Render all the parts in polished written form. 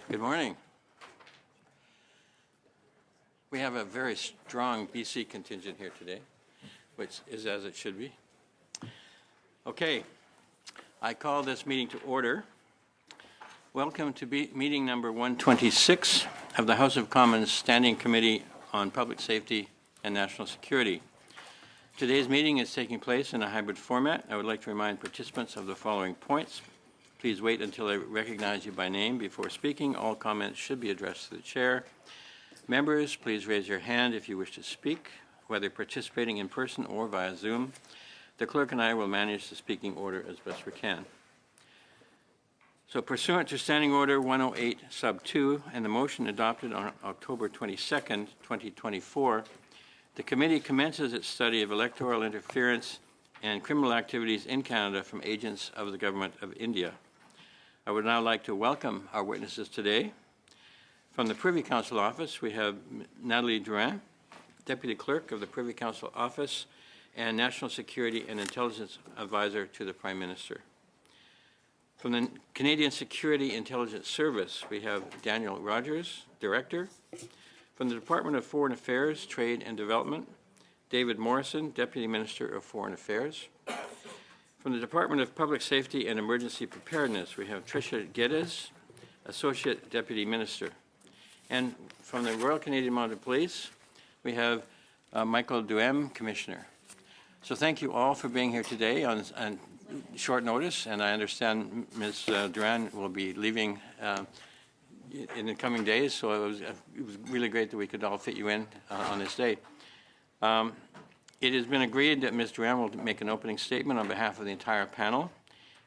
Good morning. We have a very strong BC contingent here today, which is as it should be. Okay, I call this meeting to order. Welcome to meeting number 126 of the House of Commons Standing Committee on Public Safety and National Security. Today's meeting is taking place in a hybrid format. I would like to remind participants of the following points. Please wait until I recognize you by name before speaking. All comments should be addressed to the chair. Members, please raise your hand if you wish to speak, whether participating in person or via Zoom. The clerk and I will manage the speaking order as best we can. So pursuant to Standing Order 108 Sub 2 and the motion adopted on October 22nd, 2024, the committee commences its study of electoral interference and criminal activities in Canada from agents of the Government of India. I would now like to welcome our witnesses today. From the Privy Council Office, we have Nathalie Drouin, Deputy Clerk of the Privy Council Office and National Security and Intelligence Advisor to the Prime Minister. From the Canadian Security Intelligence Service, we have Daniel Rogers, Director. From the Department of Foreign Affairs, Trade and Development, David Morrison, Deputy Minister of Foreign Affairs. From the Department of Public Safety and Emergency Preparedness, we have Tricia Geddes, Associate Deputy Minister. And from the Royal Canadian Mounted Police, we have Michael Duhem, Commissioner. So thank you all for being here today on short notice, and I understand Ms. Duran will be leaving in the coming days, so it was really great that we could all fit you in on this day. It has been agreed that Ms. Duran will make an opening statement on behalf of the entire panel.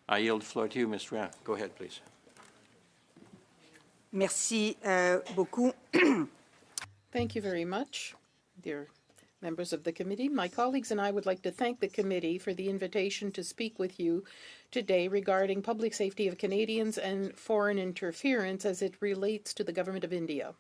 I yield the floor to you, Ms. Duran. Go ahead, please. Merci beaucoup. Thank you very much, dear members of the committee. My colleagues and I would like to thank the committee for the invitation to speak with you today regarding public safety of Canadians and foreign interference as it relates to the Government of India.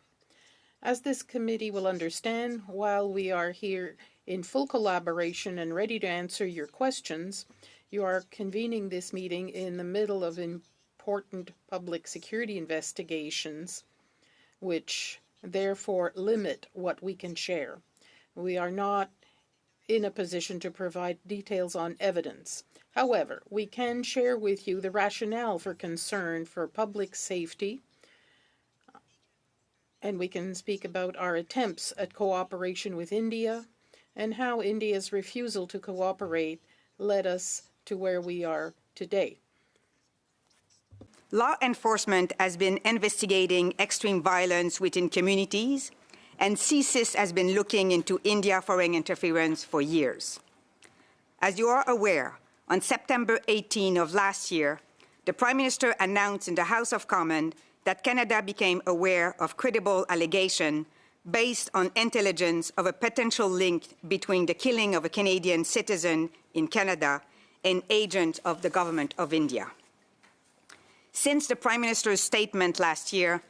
As this committee will understand, while we are here in full collaboration and ready to answer your questions, you are convening this meeting in the middle of important public security investigations, which therefore limit what we can share. We are not in a position to provide details on evidence. However, we can share with you the rationale for concern for public safety, and we can speak about our attempts at cooperation with India and how India's refusal to cooperate led us to where we are today. Law enforcement has been investigating extreme violence within communities, and CSIS has been looking into India foreign interference for years. As you are aware, on September 18 of last year, the Prime Minister announced in the House of Commons that Canada became aware of credible allegation based on intelligence of a potential link between the killing of a Canadian citizen in Canada and agent of the Government of India. Since the Prime Minister's statement last year,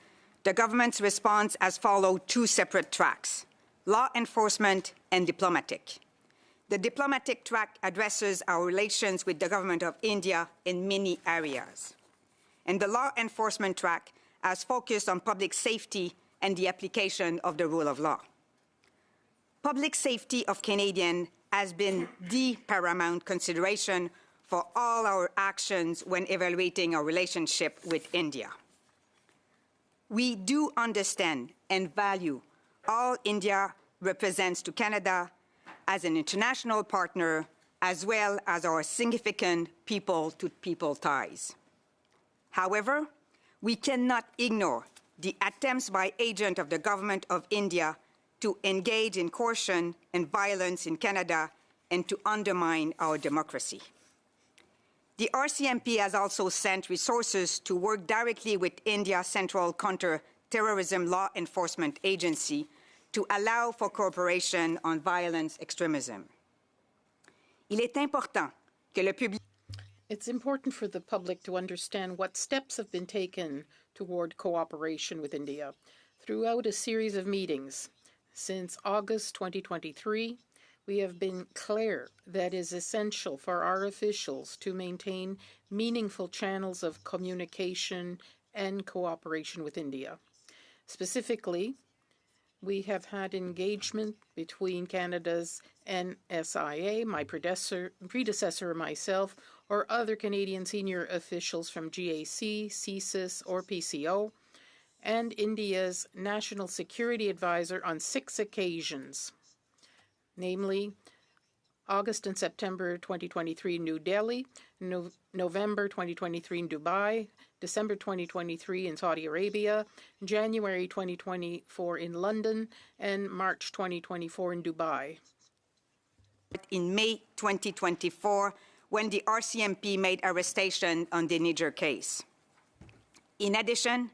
the government's response has followed two separate tracks: law enforcement and diplomatic. The diplomatic track addresses our relations with the Government of India in many areas. And the law enforcement track has focused on public safety and the application of the rule of law. Public safety of Canadians has been the paramount consideration for all our actions when evaluating our relationship with India. We do understand and value all India represents to Canada as an international partner, as well as our significant people-to-people ties. However, we cannot ignore the attempts by agents of the Government of India to engage in coercion and violence in Canada and to undermine our democracy. The RCMP has also sent resources to work directly with India's Central Counter-Terrorism Law Enforcement Agency to allow for cooperation on violence extremism. Il est important que le public. It's important for the public to understand what steps have been taken toward cooperation with India throughout a series of meetings. Since August 2023, we have been clear that it is essential for our officials to maintain meaningful channels of communication and cooperation with India. Specifically, we have had engagement between Canada's NSIA, my predecessor, myself, or other Canadian senior officials from GAC, CSIS, or PCO, and India's National Security Advisor on 6 occasions, namely August and September 2023 in New Delhi, November 2023 in Dubai, December 2023 in Saudi Arabia, January 2024 in London, and March 2024 in Dubai. In May 2024, when the RCMP made arrestation on the Niger case. In addition,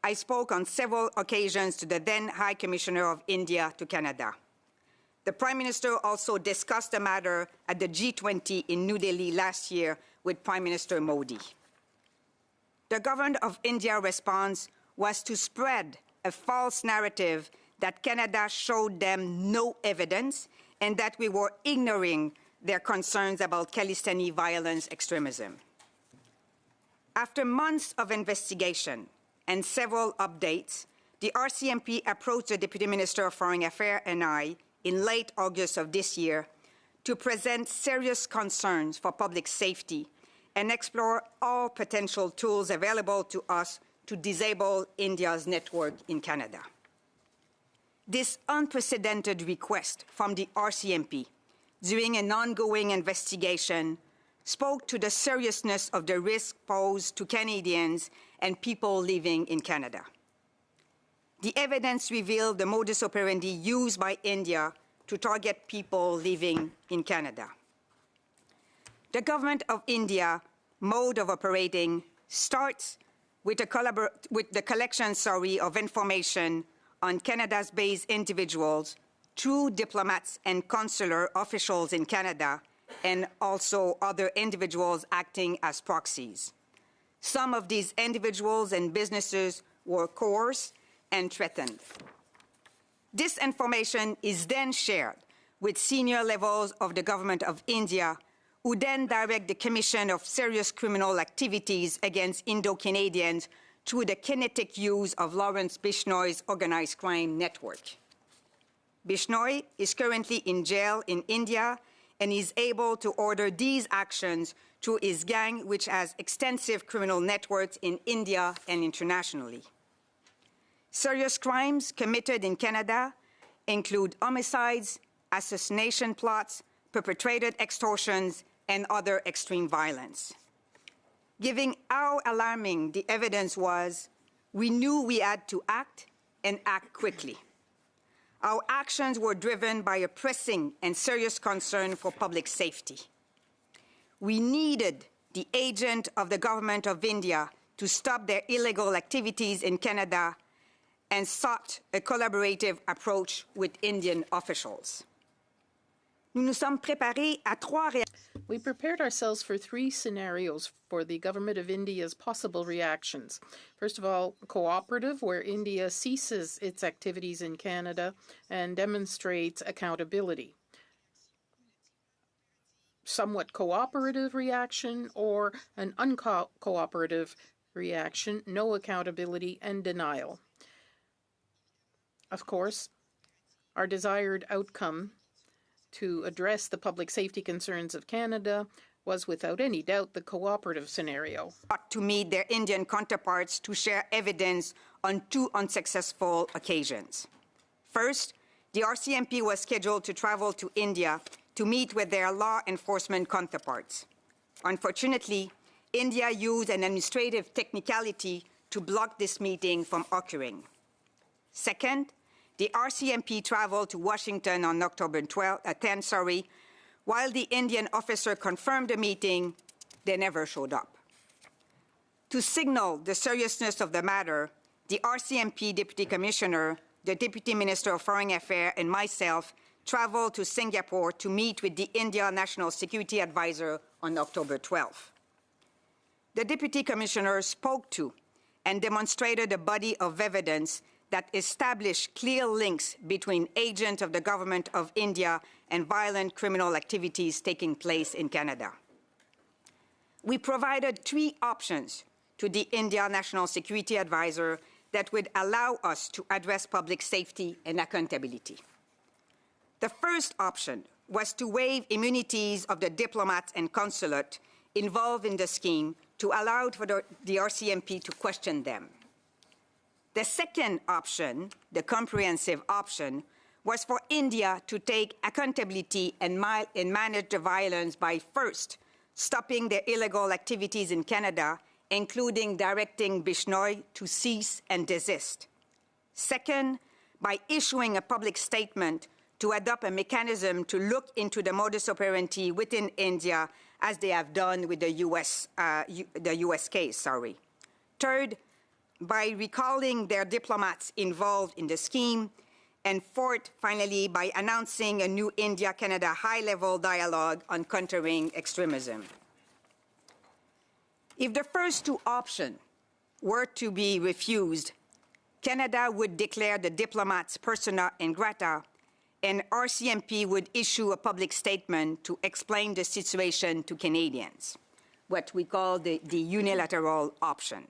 I spoke on several occasions to the then High Commissioner of India to Canada. The Prime Minister also discussed the matter at the G20 in New Delhi last year with Prime Minister Modi. The government of India's response was to spread a false narrative that Canada showed them no evidence and that we were ignoring their concerns about Khalistani violence extremism. After months of investigation and several updates, the RCMP approached the Deputy Minister of Foreign Affairs and I in late August of this year to present serious concerns for public safety and explore all potential tools available to us to disable India's network in Canada. This unprecedented request from the RCMP during an ongoing investigation spoke to the seriousness of the risk posed to Canadians and people living in Canada. The evidence revealed the modus operandi used by India to target people living in Canada. The government of India mode of operating starts with the collection of information on Canada's based individuals through diplomats and consular officials in Canada and also other individuals acting as proxies. Some of these individuals and businesses were coerced and threatened. This information is then shared with senior levels of the government of India, who then direct the commission of serious criminal activities against Indo-Canadians through the kinetic use of Lawrence Bishnoi's organized crime network. Bishnoi is currently in jail in India and is able to order these actions through his gang, which has extensive criminal networks in India and internationally. Serious crimes committed in Canada include homicides, assassination plots, perpetrated extortions, and other extreme violence. Given how alarming the evidence was, we knew we had to act and act quickly. Our actions were driven by a pressing and serious concern for public safety. We needed the agent of the government of India to stop their illegal activities in Canada and sought a collaborative approach with Indian officials. Nous nous sommes préparés à 3 We prepared ourselves for 3 scenarios for the government of India's possible reactions. First of all, cooperative, where India ceases its activities in Canada and demonstrates accountability. Somewhat cooperative reaction, or an uncooperative reaction, no accountability and denial. Of course, our desired outcome to address the public safety concerns of Canada was without any doubt the cooperative scenario. To meet their Indian counterparts to share evidence on 2 unsuccessful occasions. First, the RCMP was scheduled to travel to India to meet with their law enforcement counterparts. Unfortunately, India used an administrative technicality to block this meeting from occurring. Second, the RCMP traveled to Washington on October 10, while the Indian officer confirmed the meeting, they never showed up. To signal the seriousness of the matter, the RCMP Deputy Commissioner, the Deputy Minister of Foreign Affairs, and myself traveled to Singapore to meet with the India National Security Advisor on October 12. The Deputy Commissioner spoke to and demonstrated a body of evidence that established clear links between agents of the government of India and violent criminal activities taking place in Canada. We provided 3 options to the India National Security Advisor that would allow us to address public safety and accountability. The first option was to waive immunities of the diplomats and consulate involved in the scheme to allow for the RCMP to question them. The second option, the comprehensive option, was for India to take accountability and manage the violence by first stopping their illegal activities in Canada, including directing Bishnoi to cease and desist. Second, by issuing a public statement to adopt a mechanism to look into the modus operandi within India, as they have done with the US case. Third, by recalling their diplomats involved in the scheme. And fourth, finally, by announcing a new India-Canada high-level dialogue on countering extremism. If the first two options were to be refused, Canada would declare the diplomats persona non grata, and RCMP would issue a public statement to explain the situation to Canadians, what we call the unilateral option.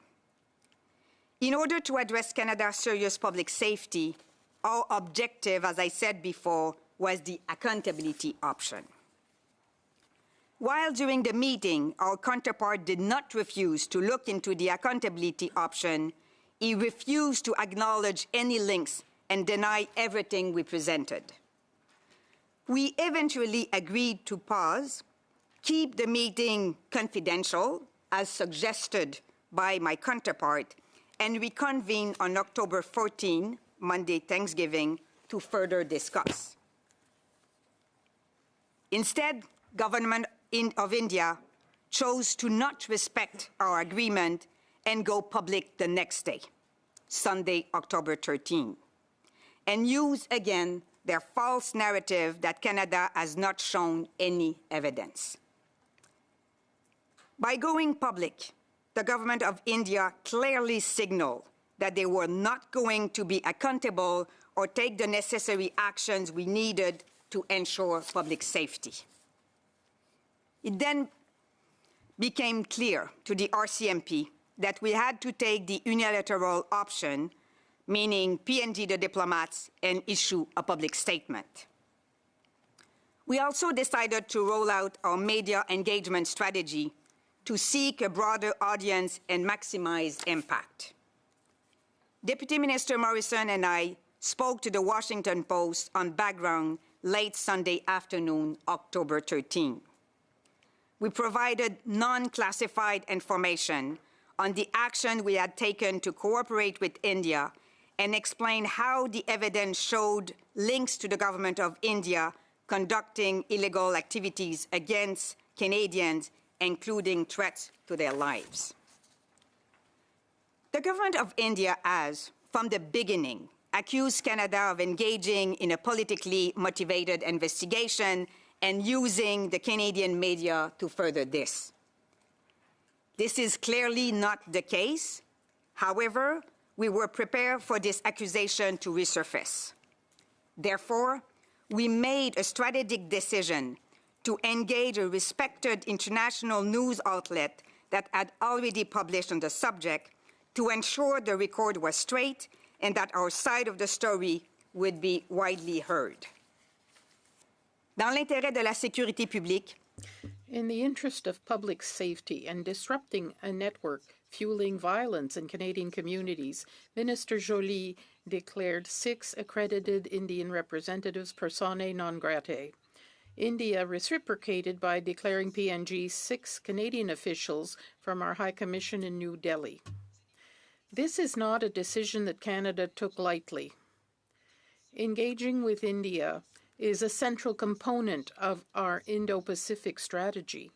In order to address Canada's serious public safety, our objective, as I said before, was the accountability option. While during the meeting, our counterpart did not refuse to look into the accountability option, he refused to acknowledge any links and deny everything we presented. We eventually agreed to pause, keep the meeting confidential, as suggested by my counterpart, and reconvene on October 14, Monday, Thanksgiving, to further discuss. Instead, government of India chose to not respect our agreement and go public the next day, Sunday, October 13, and use again their false narrative that Canada has not shown any evidence. By going public, the government of India clearly signaled that they were not going to be accountable or take the necessary actions we needed to ensure public safety. It then became clear to the RCMP that we had to take the unilateral option, meaning PNG the diplomats, and issue a public statement. We also decided to roll out our media engagement strategy to seek a broader audience and maximize impact. Deputy Minister Morrison and I spoke to the Washington Post on background late Sunday afternoon, October 13. We provided non-classified information on the action we had taken to cooperate with India and explained how the evidence showed links to the government of India conducting illegal activities against Canadians, including threats to their lives. The government of India has, from the beginning, accused Canada of engaging in a politically motivated investigation and using the Canadian media to further this. This is clearly not the case. However, we were prepared for this accusation to resurface. Therefore, we made a strategic decision to engage a respected international news outlet that had already published on the subject to ensure the record was straight and that our side of the story would be widely heard. Dans l'intérêt de la sécurité publique, in the interest of public safety and disrupting a network fueling violence in Canadian communities, Minister Joly declared 6 accredited Indian representatives persona non grata. India reciprocated by declaring PNG 6 Canadian officials from our High Commission in New Delhi. This is not a decision that Canada took lightly. Engaging with India is a central component of our Indo-Pacific strategy.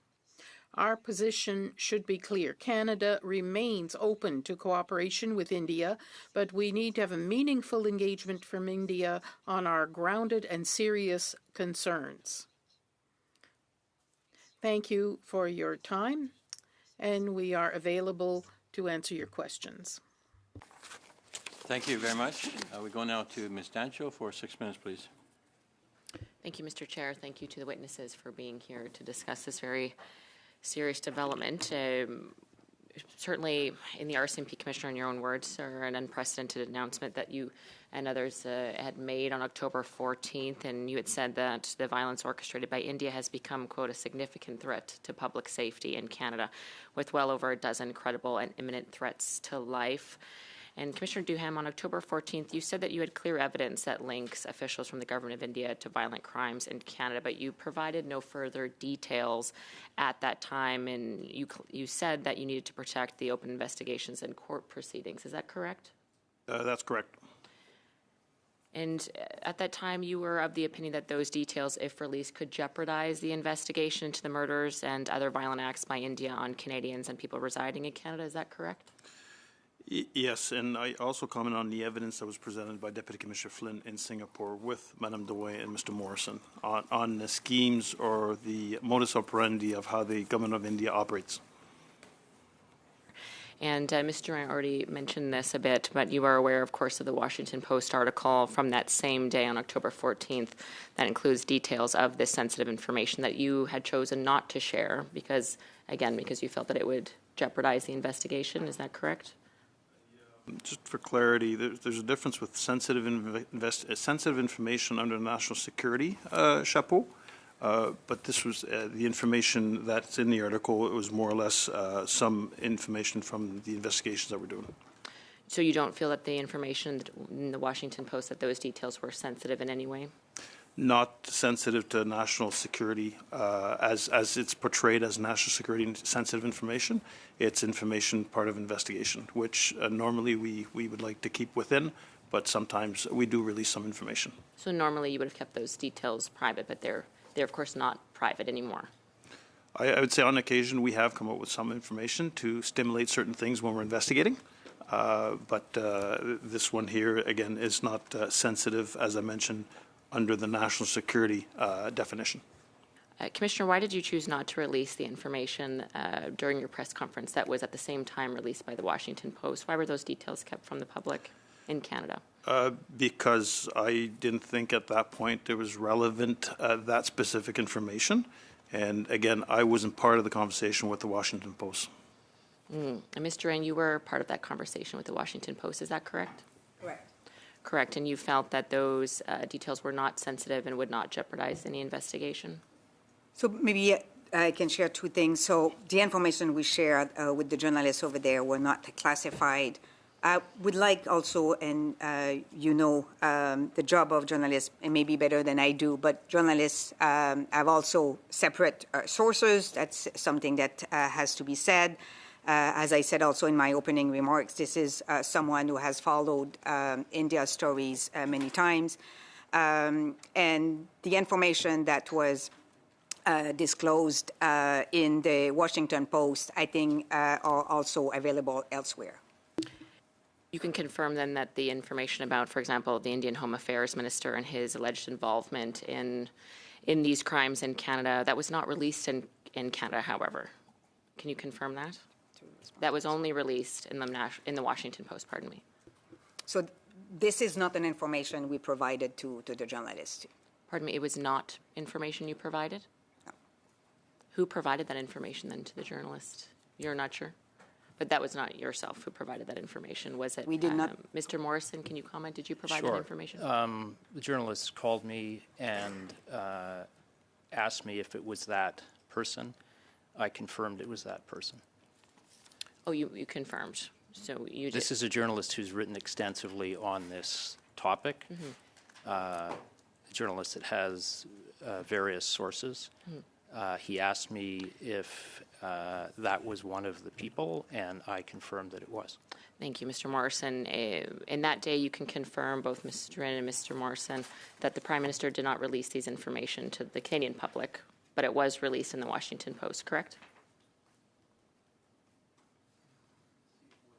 Our position should be clear. Canada remains open to cooperation with India, but we need to have a meaningful engagement from India on our grounded and serious concerns. Thank you for your time, and we are available to answer your questions. Thank you very much. We go now to Ms. Dancho for 6 minutes, please. Thank you, Mr. Chair. Thank you to the witnesses for being here to discuss this very serious development. certainly in the RCMP Commissioner, in your own words, are an unprecedented announcement that you and others had made on October 14th, and you had said that the violence orchestrated by India has become, quote, a significant threat to public safety in Canada, with well over a dozen credible and imminent threats to life. And Commissioner Duham, on October 14th, you said that you had clear evidence that links officials from the government of India to violent crimes in Canada, but you provided no further details at that time, and you said that you needed to protect the open investigations and court proceedings. Is that correct? That's correct. And at that time, you were of the opinion that those details, if released, could jeopardize the investigation into the murders and other violent acts by India on Canadians and people residing in Canada. Is that correct? Yes, and I also comment on the evidence that was presented by Deputy Commissioner Flynn in Singapore with Madame Dewey and Mr. Morrison on the schemes or the modus operandi of how the government of India operates. And Mr. Durant already mentioned this a bit, but you are aware, of course, of the Washington Post article from that same day on October 14th that includes details of this sensitive information that you had chosen not to share because you felt that it would jeopardize the investigation. Is that correct? Just for clarity, there's a difference with sensitive information under national security chapeau, but this was the information that's in the article. It was more or less some information from the investigations that we're doing. So you don't feel that the information in the Washington Post, that those details were sensitive in any way? Not sensitive to national security as it's portrayed as national security sensitive information. It's information part of investigation, which normally we would like to keep within, but sometimes we do release some information. So normally you would have kept those details private, but they're of course not private anymore. I would say on occasion we have come up with some information to stimulate certain things when we're investigating, but this one here again is not sensitive, as I mentioned, under the national security definition. Commissioner, why did you choose not to release the information during your press conference that was at the same time released by the Washington Post? Why were those details kept from the public in Canada? Because I didn't think at that point it was relevant, that specific information. And again, I wasn't part of the conversation with the Washington Post. And Mr. Durant, you were part of that conversation with the Washington Post, is that correct? Correct. Correct, and you felt that those details were not sensitive and would not jeopardize any investigation? So maybe I can share two things. So the information we shared with the journalists over there were not classified. I would like also, and the job of journalists, and maybe better than I do, but journalists have also separate sources. That's something that has to be said. As I said also in my opening remarks, this is someone who has followed India's stories many times. And the information that was disclosed in the Washington Post, I think, are also available elsewhere. You can confirm then that the information about, for example, the Indian Home Affairs Minister and his alleged involvement in these crimes in Canada, that was not released in Canada, however. Can you confirm that? That was only released in the Washington Post, pardon me. So this is not an information we provided to the journalists. Pardon me, it was not information you provided? No. Who provided that information then to the journalist? You're not sure? But that was not yourself who provided that information, was it? We did not. Mr. Morrison, can you comment? Did you provide Sure. that information? The journalist called me and asked me if it was that person. I confirmed it was that person. Oh, you confirmed. So you did. This is a journalist who's written extensively on this topic. A journalist that has various sources. He asked me if that was one of the people, and I confirmed that it was. Thank you, Mr. Morrison. In that day, you can confirm, both Mr. Duran and Mr. Morrison, that the Prime Minister did not release these information to the Canadian public, but it was released in the Washington Post, correct?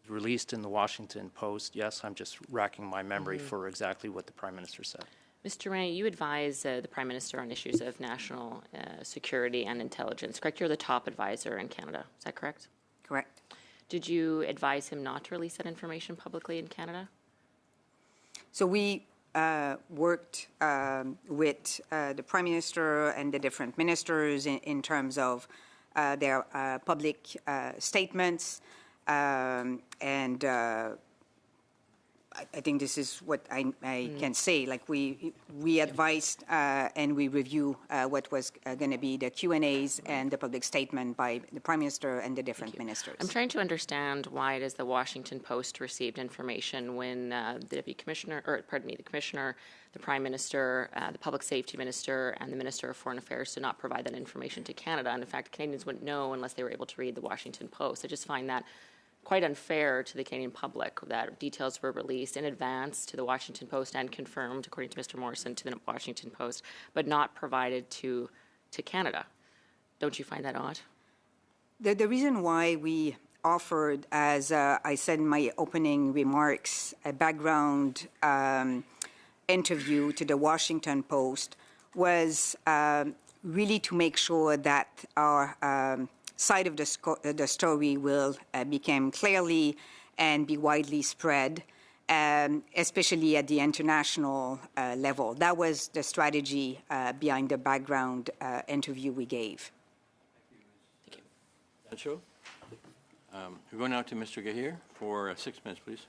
Released in the Washington Post, yes. I'm just racking my memory for exactly what the Prime Minister said. Mr. Ray, you advise the Prime Minister on issues of national security and intelligence, correct? You're the top advisor in Canada, is that correct? Correct. Did you advise him not to release that information publicly in Canada? So we worked with the Prime Minister and the different ministers in terms of their public statements. And I think this is what I can say. Like we advised and we review what was going to be the Q&As and the public statement by the Prime Minister and the different ministers. I'm trying to understand why it is the Washington Post received information when the Deputy Commissioner, or pardon me, the Commissioner, the Prime Minister, the Public Safety Minister, and the Minister of Foreign Affairs did not provide that information to Canada. And in fact, Canadians wouldn't know unless they were able to read the Washington Post. I just find that quite unfair to the Canadian public that details were released in advance to the Washington Post and confirmed, according to Mr. Morrison, to the Washington Post, but not provided to Canada. Don't you find that odd? The reason why we offered, as I said in my opening remarks, a background interview to the Washington Post was really to make sure that our side of the story will become clearly and be widely spread, especially at the international level. That was the strategy behind the background interview we gave. Thank you. Sancho? We're going now to Mr. Gahir for 6 minutes, please.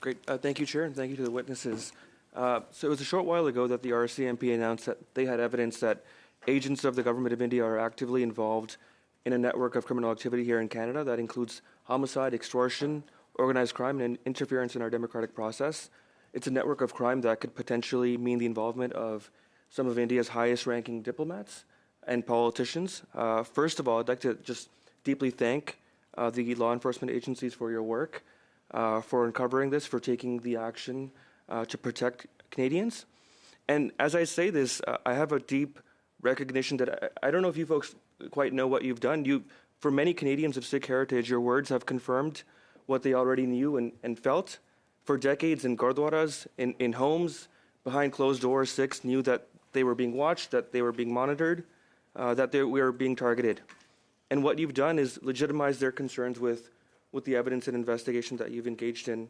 Great. Thank you, Chair, and thank you to the witnesses. So it was a short while ago that the RCMP announced that they had evidence that agents of the Government of India are actively involved in a network of criminal activity here in Canada that includes homicide, extortion, organized crime, and interference in our democratic process. It's a network of crime that could potentially mean the involvement of some of India's highest-ranking diplomats and politicians. First of all, I'd like to just deeply thank the law enforcement agencies for your work, for uncovering this, for taking the action to protect Canadians. And as I say this, I have a deep recognition that I don't know if you folks quite know what you've done. For many Canadians of Sikh heritage, your words have confirmed what they already knew and felt. For decades in gurdwaras, in homes, behind closed doors, Sikhs knew that they were being watched, that they were being monitored, that we were being targeted. And what you've done is legitimize their concerns with the evidence and investigation that you've engaged in.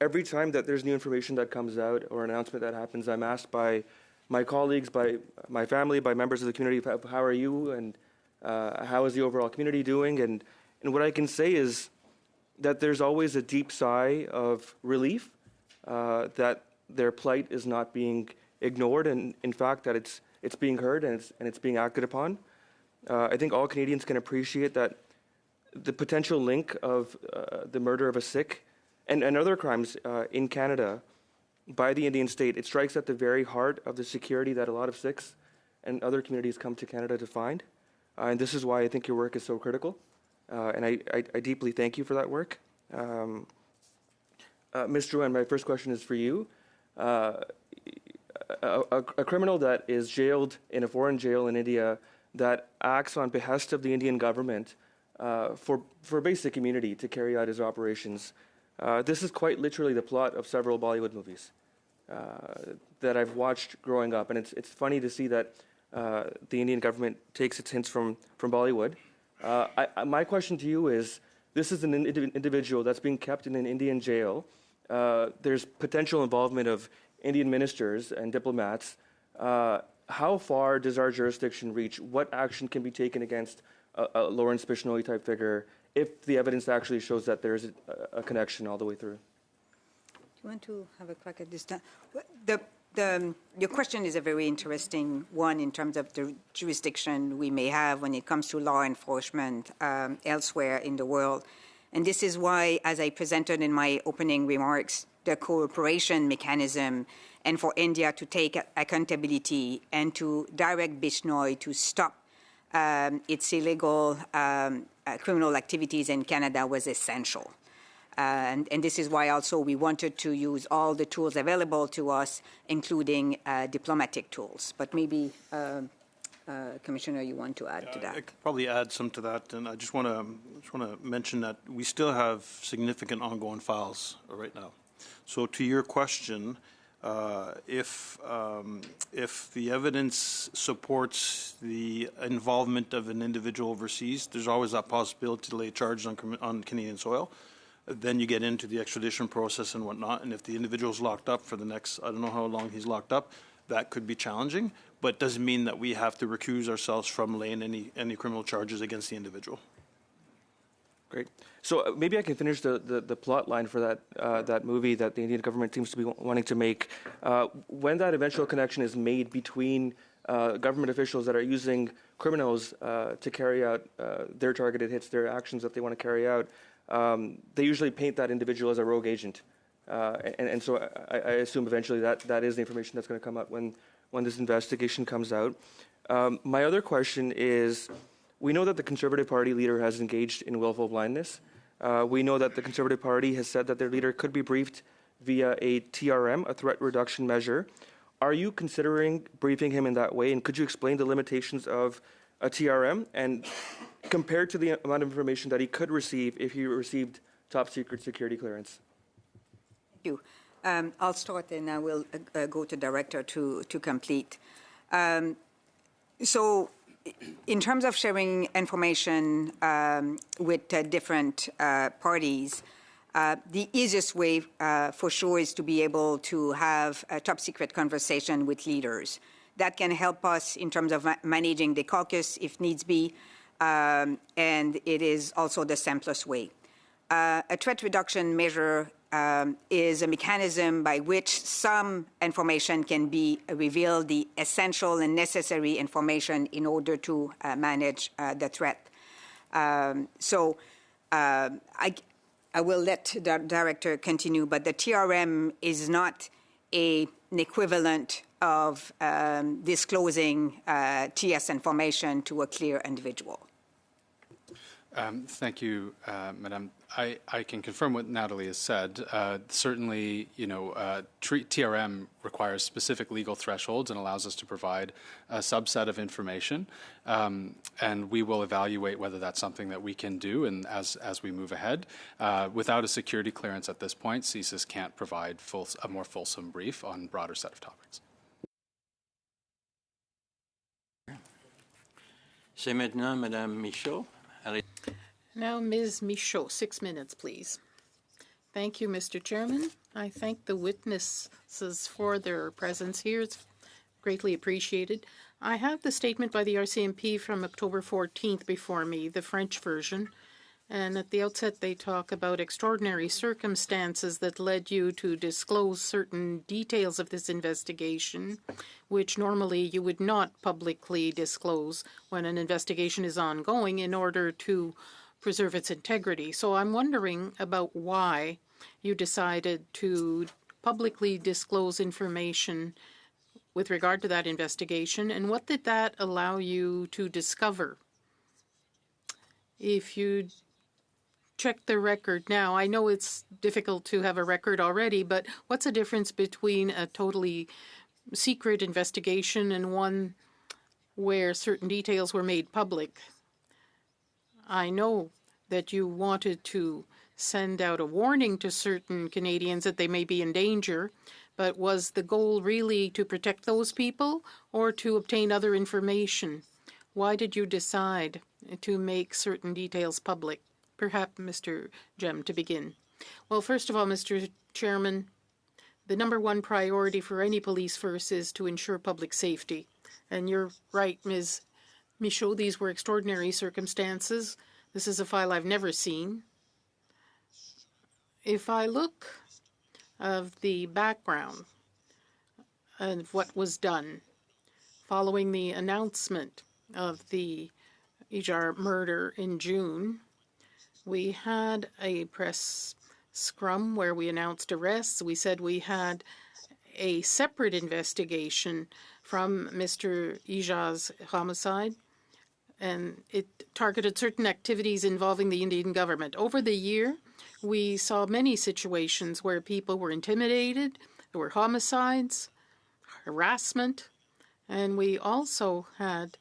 Every time that there's new information that comes out or an announcement that happens, I'm asked by my colleagues, by my family, by members of the community, how are you and how is the overall community doing? And what I can say is that there's always a deep sigh of relief that their plight is not being ignored, and in fact that it's being heard and it's being acted upon. I think all Canadians can appreciate that the potential link of the murder of a Sikh and other crimes in Canada by the Indian state, it strikes at the very heart of the security that a lot of Sikhs and other communities come to Canada to find. And this is why I think your work is so critical. And I deeply thank you for that work. Ms. Drouin, my first question is for you. A criminal that is jailed in a foreign jail in India that acts on behest of the Indian government for basic immunity to carry out his operations. This is quite literally the plot of several Bollywood movies that I've watched growing up. And it's funny to see that the Indian government takes its hints from Bollywood. My question to you is, this is an individual that's being kept in an Indian jail. There's potential involvement of Indian ministers and diplomats. How far does our jurisdiction reach? What action can be taken against a Lawrence Bishnoi type figure if the evidence actually shows that there is a connection all the way through? Do you want to have a crack at this? Your question is a very interesting one in terms of the jurisdiction we may have when it comes to law enforcement elsewhere in the world. And this is why, as I presented in my opening remarks, the cooperation mechanism and for India to take accountability and to direct Bishnoi to stop its illegal criminal activities in Canada was essential. And this is why also we wanted to use all the tools available to us, including diplomatic tools. But maybe, Commissioner, you want to add to that? I could probably add some to that, and I just want to mention that we still have significant ongoing files right now. So to your question, if the evidence supports the involvement of an individual overseas, there's always that possibility to lay charges on Canadian soil. Then you get into the extradition process and whatnot, and if the individual's locked up for the next, I don't know how long he's locked up, that could be challenging, but doesn't mean that we have to recuse ourselves from laying any criminal charges against the individual. Great. So maybe I can finish the plot line for that movie that the Indian government seems to be wanting to make. When that eventual connection is made between government officials that are using criminals to carry out their targeted hits, their actions that they want to carry out, they usually paint that individual as a rogue agent. And so I assume eventually that is the information that's going to come out when this investigation comes out. My other question is, we know that the Conservative Party leader has engaged in willful blindness. We know that the Conservative Party has said that their leader could be briefed via a TRM, a threat reduction measure. Are you considering briefing him in that way? And could you explain the limitations of a TRM and compared to the amount of information that he could receive if he received top secret security clearance? Thank you. I'll start and I will go to Director to complete. So in terms of sharing information with different parties, the easiest way for sure is to be able to have a top secret conversation with leaders. That can help us in terms of managing the caucus if needs be, and it is also the simplest way. A threat reduction measure is a mechanism by which some information can be revealed, the essential and necessary information in order to manage the threat. I will let the Director continue, but the TRM is not an equivalent of disclosing TS information to a clear individual. Thank you, Madam. I can confirm what Natalie has said. Certainly, TRM requires specific legal thresholds and allows us to provide a subset of information, and we will evaluate whether that's something that we can do. And as we move ahead, without a security clearance at this point, CSIS can't provide a more fulsome brief on a broader set of topics. C'est maintenant Madame Michaud. Now, Ms. Michaud, 6 minutes, please. Thank you, Mr. Chairman. I thank the witnesses for their presence here. It's greatly appreciated. I have the statement by the RCMP from October 14th before me, the French version. And at the outset, they talk about extraordinary circumstances that led you to disclose certain details of this investigation, which normally you would not publicly disclose when an investigation is ongoing in order to preserve its integrity. So I'm wondering about why you decided to publicly disclose information with regard to that investigation, and what did that allow you to discover? If you check the record now, I know it's difficult to have a record already, but what's the difference between a totally secret investigation and one where certain details were made public? I know that you wanted to send out a warning to certain Canadians that they may be in danger, but was the goal really to protect those people or to obtain other information? Why did you decide to make certain details public? Perhaps Mr. Jem to begin. Well, first of all, Mr. Chairman, the number one priority for any police force is to ensure public safety. And you're right, Ms. Michaud, these were extraordinary circumstances. This is a file I've never seen. If I look of the background of what was done following the announcement of the Ijar murder in June, we had a press scrum where we announced arrests. We said we had a separate investigation from Mr. Ijar's homicide, and it targeted certain activities involving the Indian government. Over the year, we saw many situations where people were intimidated, there were homicides, harassment, and we also had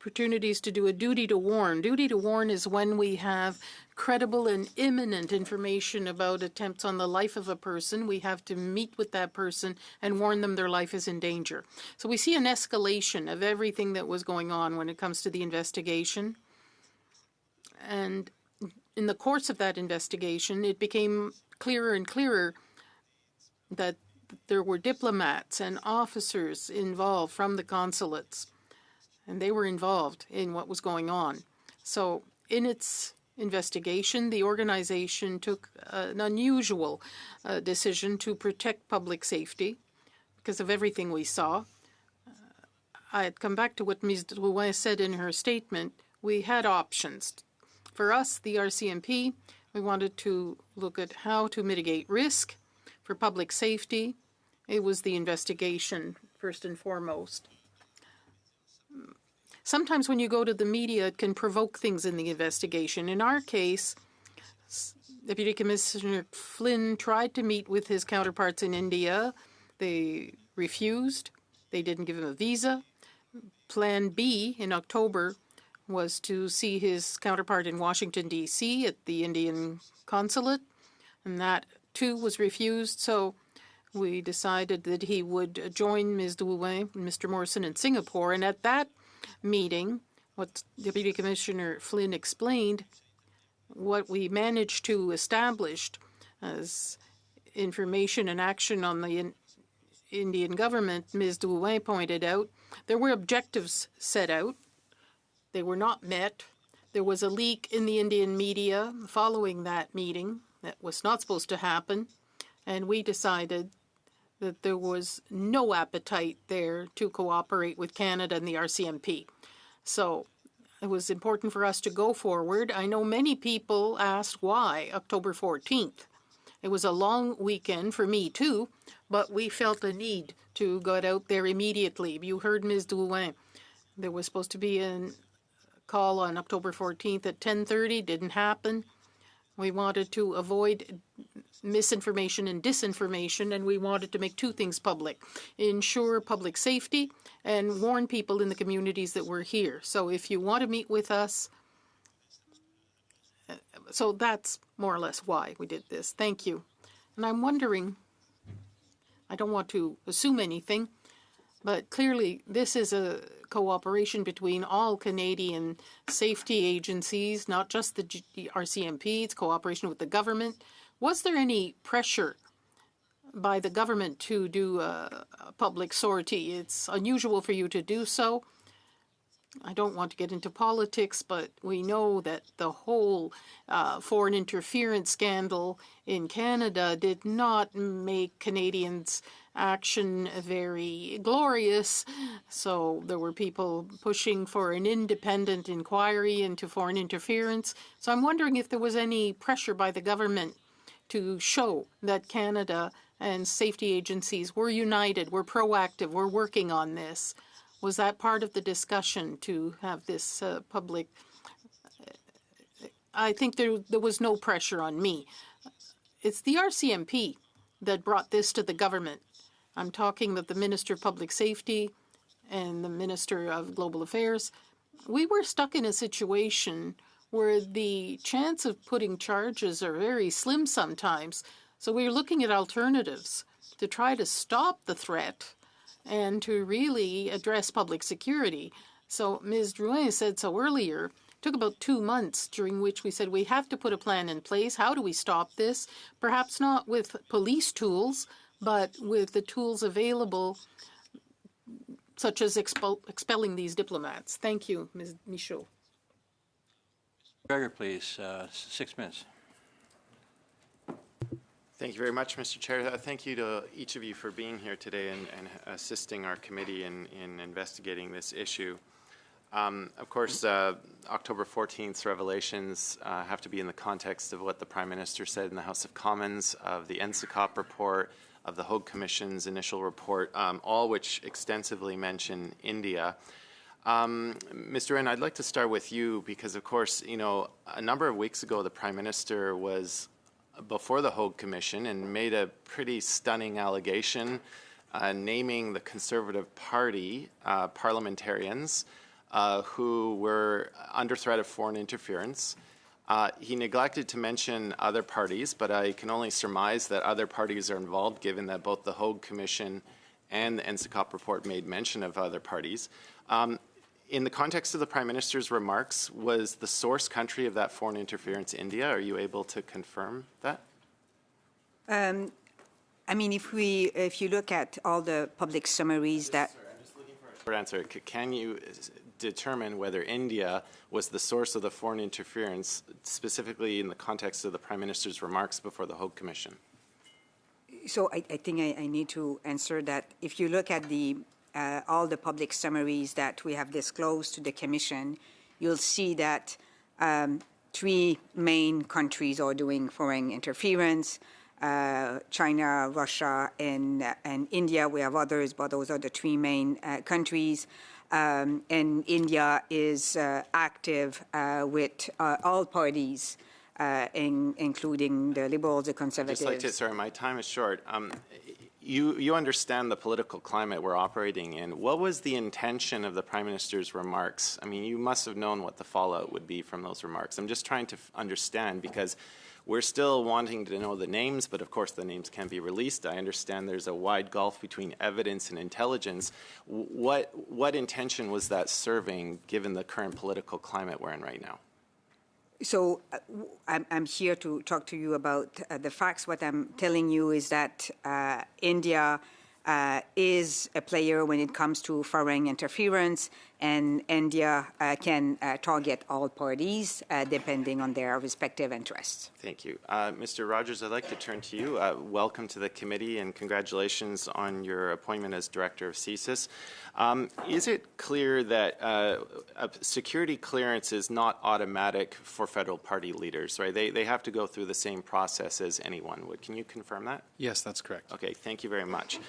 opportunities to do a duty to warn. Duty to warn is when we have credible and imminent information about attempts on the life of a person. We have to meet with that person and warn them their life is in danger. So we see an escalation of everything that was going on when it comes to the investigation. And in the course of that investigation, it became clearer and clearer that there were diplomats and officers involved from the consulates, and they were involved in what was going on. So in its investigation, the organization took an unusual decision to protect public safety because of everything we saw. I'd come back to what Ms. Drouin said in her statement. We had options. For us, the RCMP, we wanted to look at how to mitigate risk for public safety. It was the investigation, first and foremost. Sometimes when you go to the media, it can provoke things in the investigation. In our case, Deputy Commissioner Flynn tried to meet with his counterparts in India. They refused. They didn't give him a visa. Plan B in October was to see his counterpart in Washington, D.C. at the Indian consulate, and that too was refused. So we decided that he would join Ms. Drouin and Mr. Morrison in Singapore. And at that meeting, what Deputy Commissioner Flynn explained, what we managed to establish as information and action on the Indian government, Ms. Drouin pointed out, there were objectives set out. They were not met. There was a leak in the Indian media following that meeting that was not supposed to happen, and we decided that there was no appetite there to cooperate with Canada and the RCMP. So it was important for us to go forward. I know many people asked why October 14th. It was a long weekend for me too, but we felt a need to get out there immediately. You heard Ms. Drouin. There was supposed to be a call on October 14th at 10:30. Didn't happen. We wanted to avoid misinformation and disinformation, and we wanted to make two things public: ensure public safety and warn people in the communities that we're here. So if you want to meet with us, so that's more or less why we did this. Thank you. And I'm wondering, I don't want to assume anything, but clearly this is a cooperation between all Canadian safety agencies, not just the RCMP. It's cooperation with the government. Was there any pressure by the government to do a public sortie? It's unusual for you to do so. I don't want to get into politics, but we know that the whole foreign interference scandal in Canada did not make Canadians' action very glorious. So there were people pushing for an independent inquiry into foreign interference. So I'm wondering if there was any pressure by the government to show that Canada and safety agencies were united, were proactive, were working on this. Was that part of the discussion to have this public? I think there was no pressure on me. It's the RCMP that brought this to the government. I'm talking about the Minister of Public Safety and the Minister of Global Affairs. We were stuck in a situation where the chance of putting charges are very slim sometimes. So we were looking at alternatives to try to stop the threat and to really address public security. So Ms. Drouin said so earlier, it took about 2 months during which we said we have to put a plan in place. How do we stop this? Perhaps not with police tools, but with the tools available, such as expelling these diplomats. Thank you, Ms. Michaud. Gregor, please, 6 minutes. Thank you very much, Mr. Chair. Thank you to each of you for being here today and assisting our committee in investigating this issue. Of course, October 14th's revelations have to be in the context of what the Prime Minister said in the House of Commons, of the SECU report, of the Hague Commission's initial report, all which extensively mention India. Mr. Wren, I'd like to start with you because, of course, you know, a number of weeks ago, the Prime Minister was before the Hague Commission and made a pretty stunning allegation naming the Conservative Party parliamentarians who were under threat of foreign interference. He neglected to mention other parties, but I can only surmise that other parties are involved given that both the Hague Commission and the SECU report made mention of other parties. In the context of the Prime Minister's remarks, was the source country of that foreign interference India? Are you able to confirm that? I mean, if you look at all the public summaries that... Sorry, I'm just looking for a short answer. Can you... determine whether India was the source of the foreign interference, specifically in the context of the Prime Minister's remarks before the Hague Commission? So I think I need to answer that. If you look at all the public summaries that we have disclosed to the Commission, you'll see that 3 main countries are doing foreign interference: China, Russia, and India. We have others, but those are the 3 main countries. And India is active with all parties, including the Liberals, the Conservatives. Just like to, sorry, my time is short. You understand the political climate we're operating in. What was the intention of the Prime Minister's remarks? I mean, you must have known what the fallout would be from those remarks. I'm just trying to understand, because we're still wanting to know the names, but of course the names can't be released. I understand there's a wide gulf between evidence and intelligence. What intention was that serving, given the current political climate we're in right now? So I'm here to talk to you about the facts. What I'm telling you is that India is a player when it comes to foreign interference, and India can target all parties depending on their respective interests. Thank you. Mr. Rogers, I'd like to turn to you. Welcome to the committee and congratulations on your appointment as Director of CSIS. Is it clear that a security clearance is not automatic for federal party leaders, right? They have to go through the same process as anyone would. Can you confirm that? Yes, that's correct. Okay, thank you very much.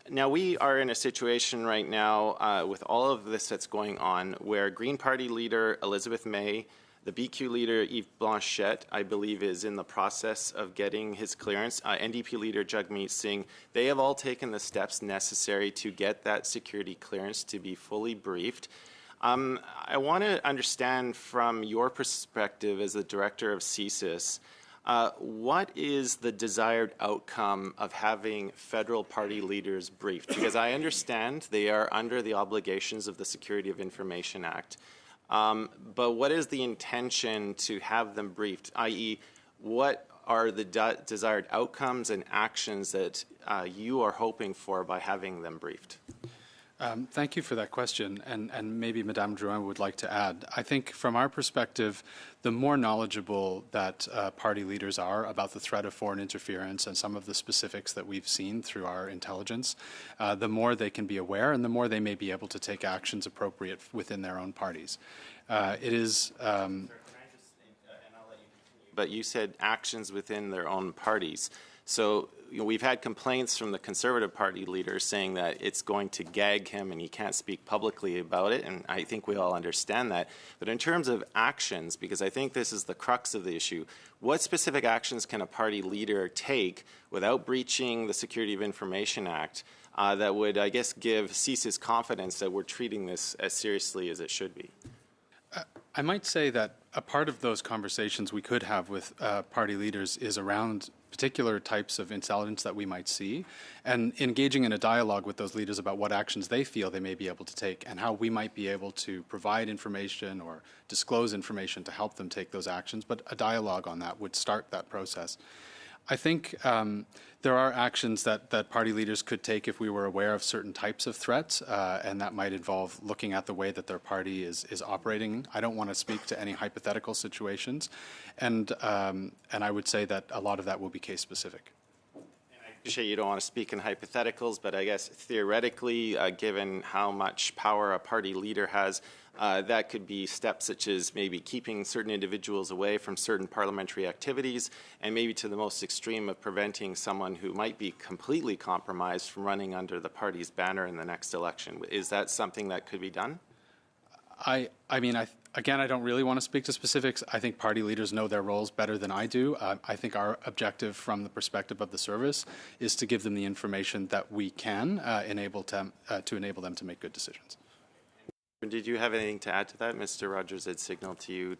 Now, we are in a situation right now with all of this that's going on where Green Party leader Elizabeth May, the BQ leader Yves Blanchet, I believe, is in the process of getting his clearance. NDP leader Jagmeet Singh, they have all taken the steps necessary to get that security clearance to be fully briefed. I want to understand from your perspective as the director of CSIS, what is the desired outcome of having federal party leaders briefed? Because I understand they are under the obligations of the Security of Information Act. But what is the intention to have them briefed, i.e., what are the desired outcomes and actions that you are hoping for by having them briefed? Thank you for that question, and maybe Madame Drouin would like to add. I think from our perspective, the more knowledgeable that party leaders are about the threat of foreign interference and some of the specifics that we've seen through our intelligence, the more they can be aware and the more they may be able to take actions appropriate within their own parties. It is... But you said actions within their own parties. So we've had complaints from the Conservative Party leader saying that it's going to gag him and he can't speak publicly about it, and I think we all understand that. But in terms of actions, because I think this is the crux of the issue, what specific actions can a party leader take without breaching the Security of Information Act that would, I guess, give CSIS confidence that we're treating this as seriously as it should be? I might say that a part of those conversations we could have with party leaders is around particular types of intelligence that we might see, and engaging in a dialogue with those leaders about what actions they feel they may be able to take and how we might be able to provide information or disclose information to help them take those actions. But a dialogue on that would start that process. I think there are actions that party leaders could take if we were aware of certain types of threats, and that might involve looking at the way that their party is operating. I don't want to speak to any hypothetical situations, and I would say that a lot of that will be case specific. I appreciate you don't want to speak in hypotheticals, but I guess theoretically, given how much power a party leader has, that could be steps such as maybe keeping certain individuals away from certain parliamentary activities, and maybe to the most extreme of preventing someone who might be completely compromised from running under the party's banner in the next election. Is that something that could be done? I mean, again, I don't really want to speak to specifics. I think party leaders know their roles better than I do. I think our objective from the perspective of the service is to give them the information that we can enable them to make good decisions. Did you have anything to add to that? Mr. Rogers had signaled to you.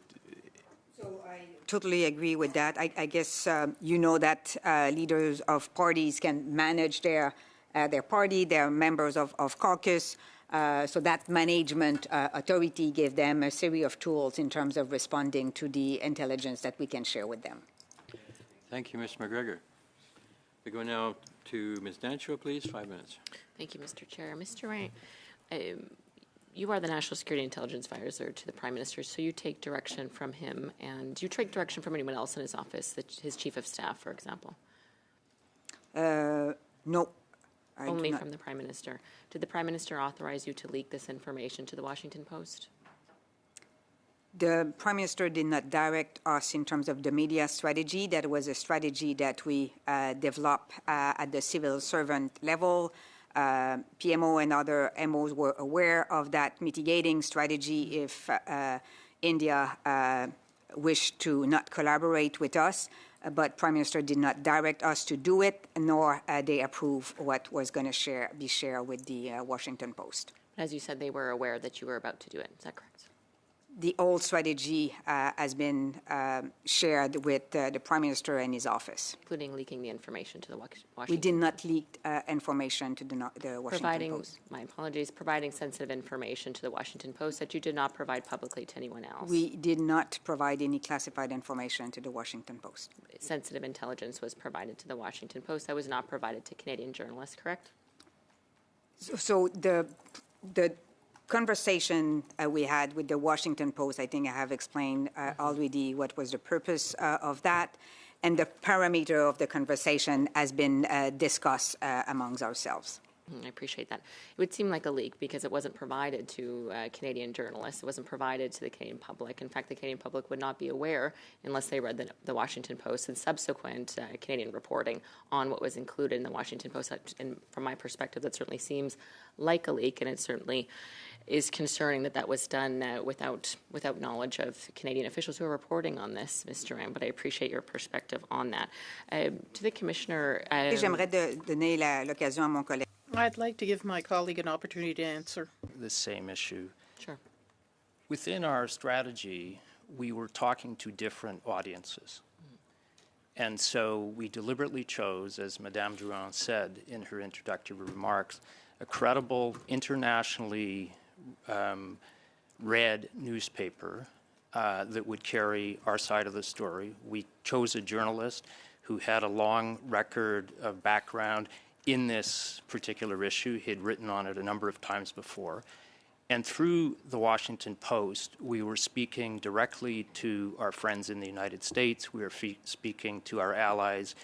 So I totally agree with that. I guess you know that leaders of parties can manage their party, their members of caucus, so that management authority gave them a series of tools in terms of responding to the intelligence that we can share with them. Thank you, Mr. McGregor. We go now to Ms. Dancho, please, 5 minutes. Thank you, Mr. Chair. Mr. Wright, you are the National Security Intelligence Advisor to the Prime Minister, so you take direction from him, and do you take direction from anyone else in his office, his Chief of Staff, for example? No. I do Only not. from the Prime Minister. Did the Prime Minister authorize you to leak this information to the Washington Post? The Prime Minister did not direct us in terms of the media strategy. That was a strategy that we developed at the civil servant level. PMO and other MOs were aware of that mitigating strategy if India wished to not collaborate with us, but Prime Minister did not direct us to do it, nor they approve what was going to be shared with the Washington Post. As you said, they were aware that you were about to do it. Is that correct? The old strategy has been shared with the Prime Minister and his office. Including leaking the information to the Washington We did not leak information to the Washington Post. My apologies, providing sensitive information to the Washington Post that you did not provide publicly to anyone else. We did not provide any classified information to the Washington Post. Sensitive intelligence was provided to the Washington Post that was not provided to Canadian journalists, correct? So the conversation we had with the Washington Post, I think I have explained already what was the purpose of that, and the parameter of the conversation has been discussed amongst ourselves. I appreciate that. It would seem like a leak because it wasn't provided to Canadian journalists. It wasn't provided to the Canadian public. In fact, the Canadian public would not be aware unless they read the Washington Post and subsequent Canadian reporting on what was included in the Washington Post. And from my perspective, that certainly seems like a leak, and it certainly is concerning that was done without knowledge of Canadian officials who are reporting on this, Ms. Durand, but I appreciate your perspective on that. To the Commissioner... J'aimerais donner l'occasion à mon collègue. I'd like to give my colleague an opportunity to answer. The same issue. Sure. Within our strategy, we were talking to different audiences. And so we deliberately chose, as Madame Durand said in her introductory remarks, a credible, internationally read newspaper that would carry our side of the story. We chose a journalist who had a long record of background in this particular issue. He had written on it a number of times before. And through the Washington Post, we were speaking directly to our friends in the United States. We were speaking to our allies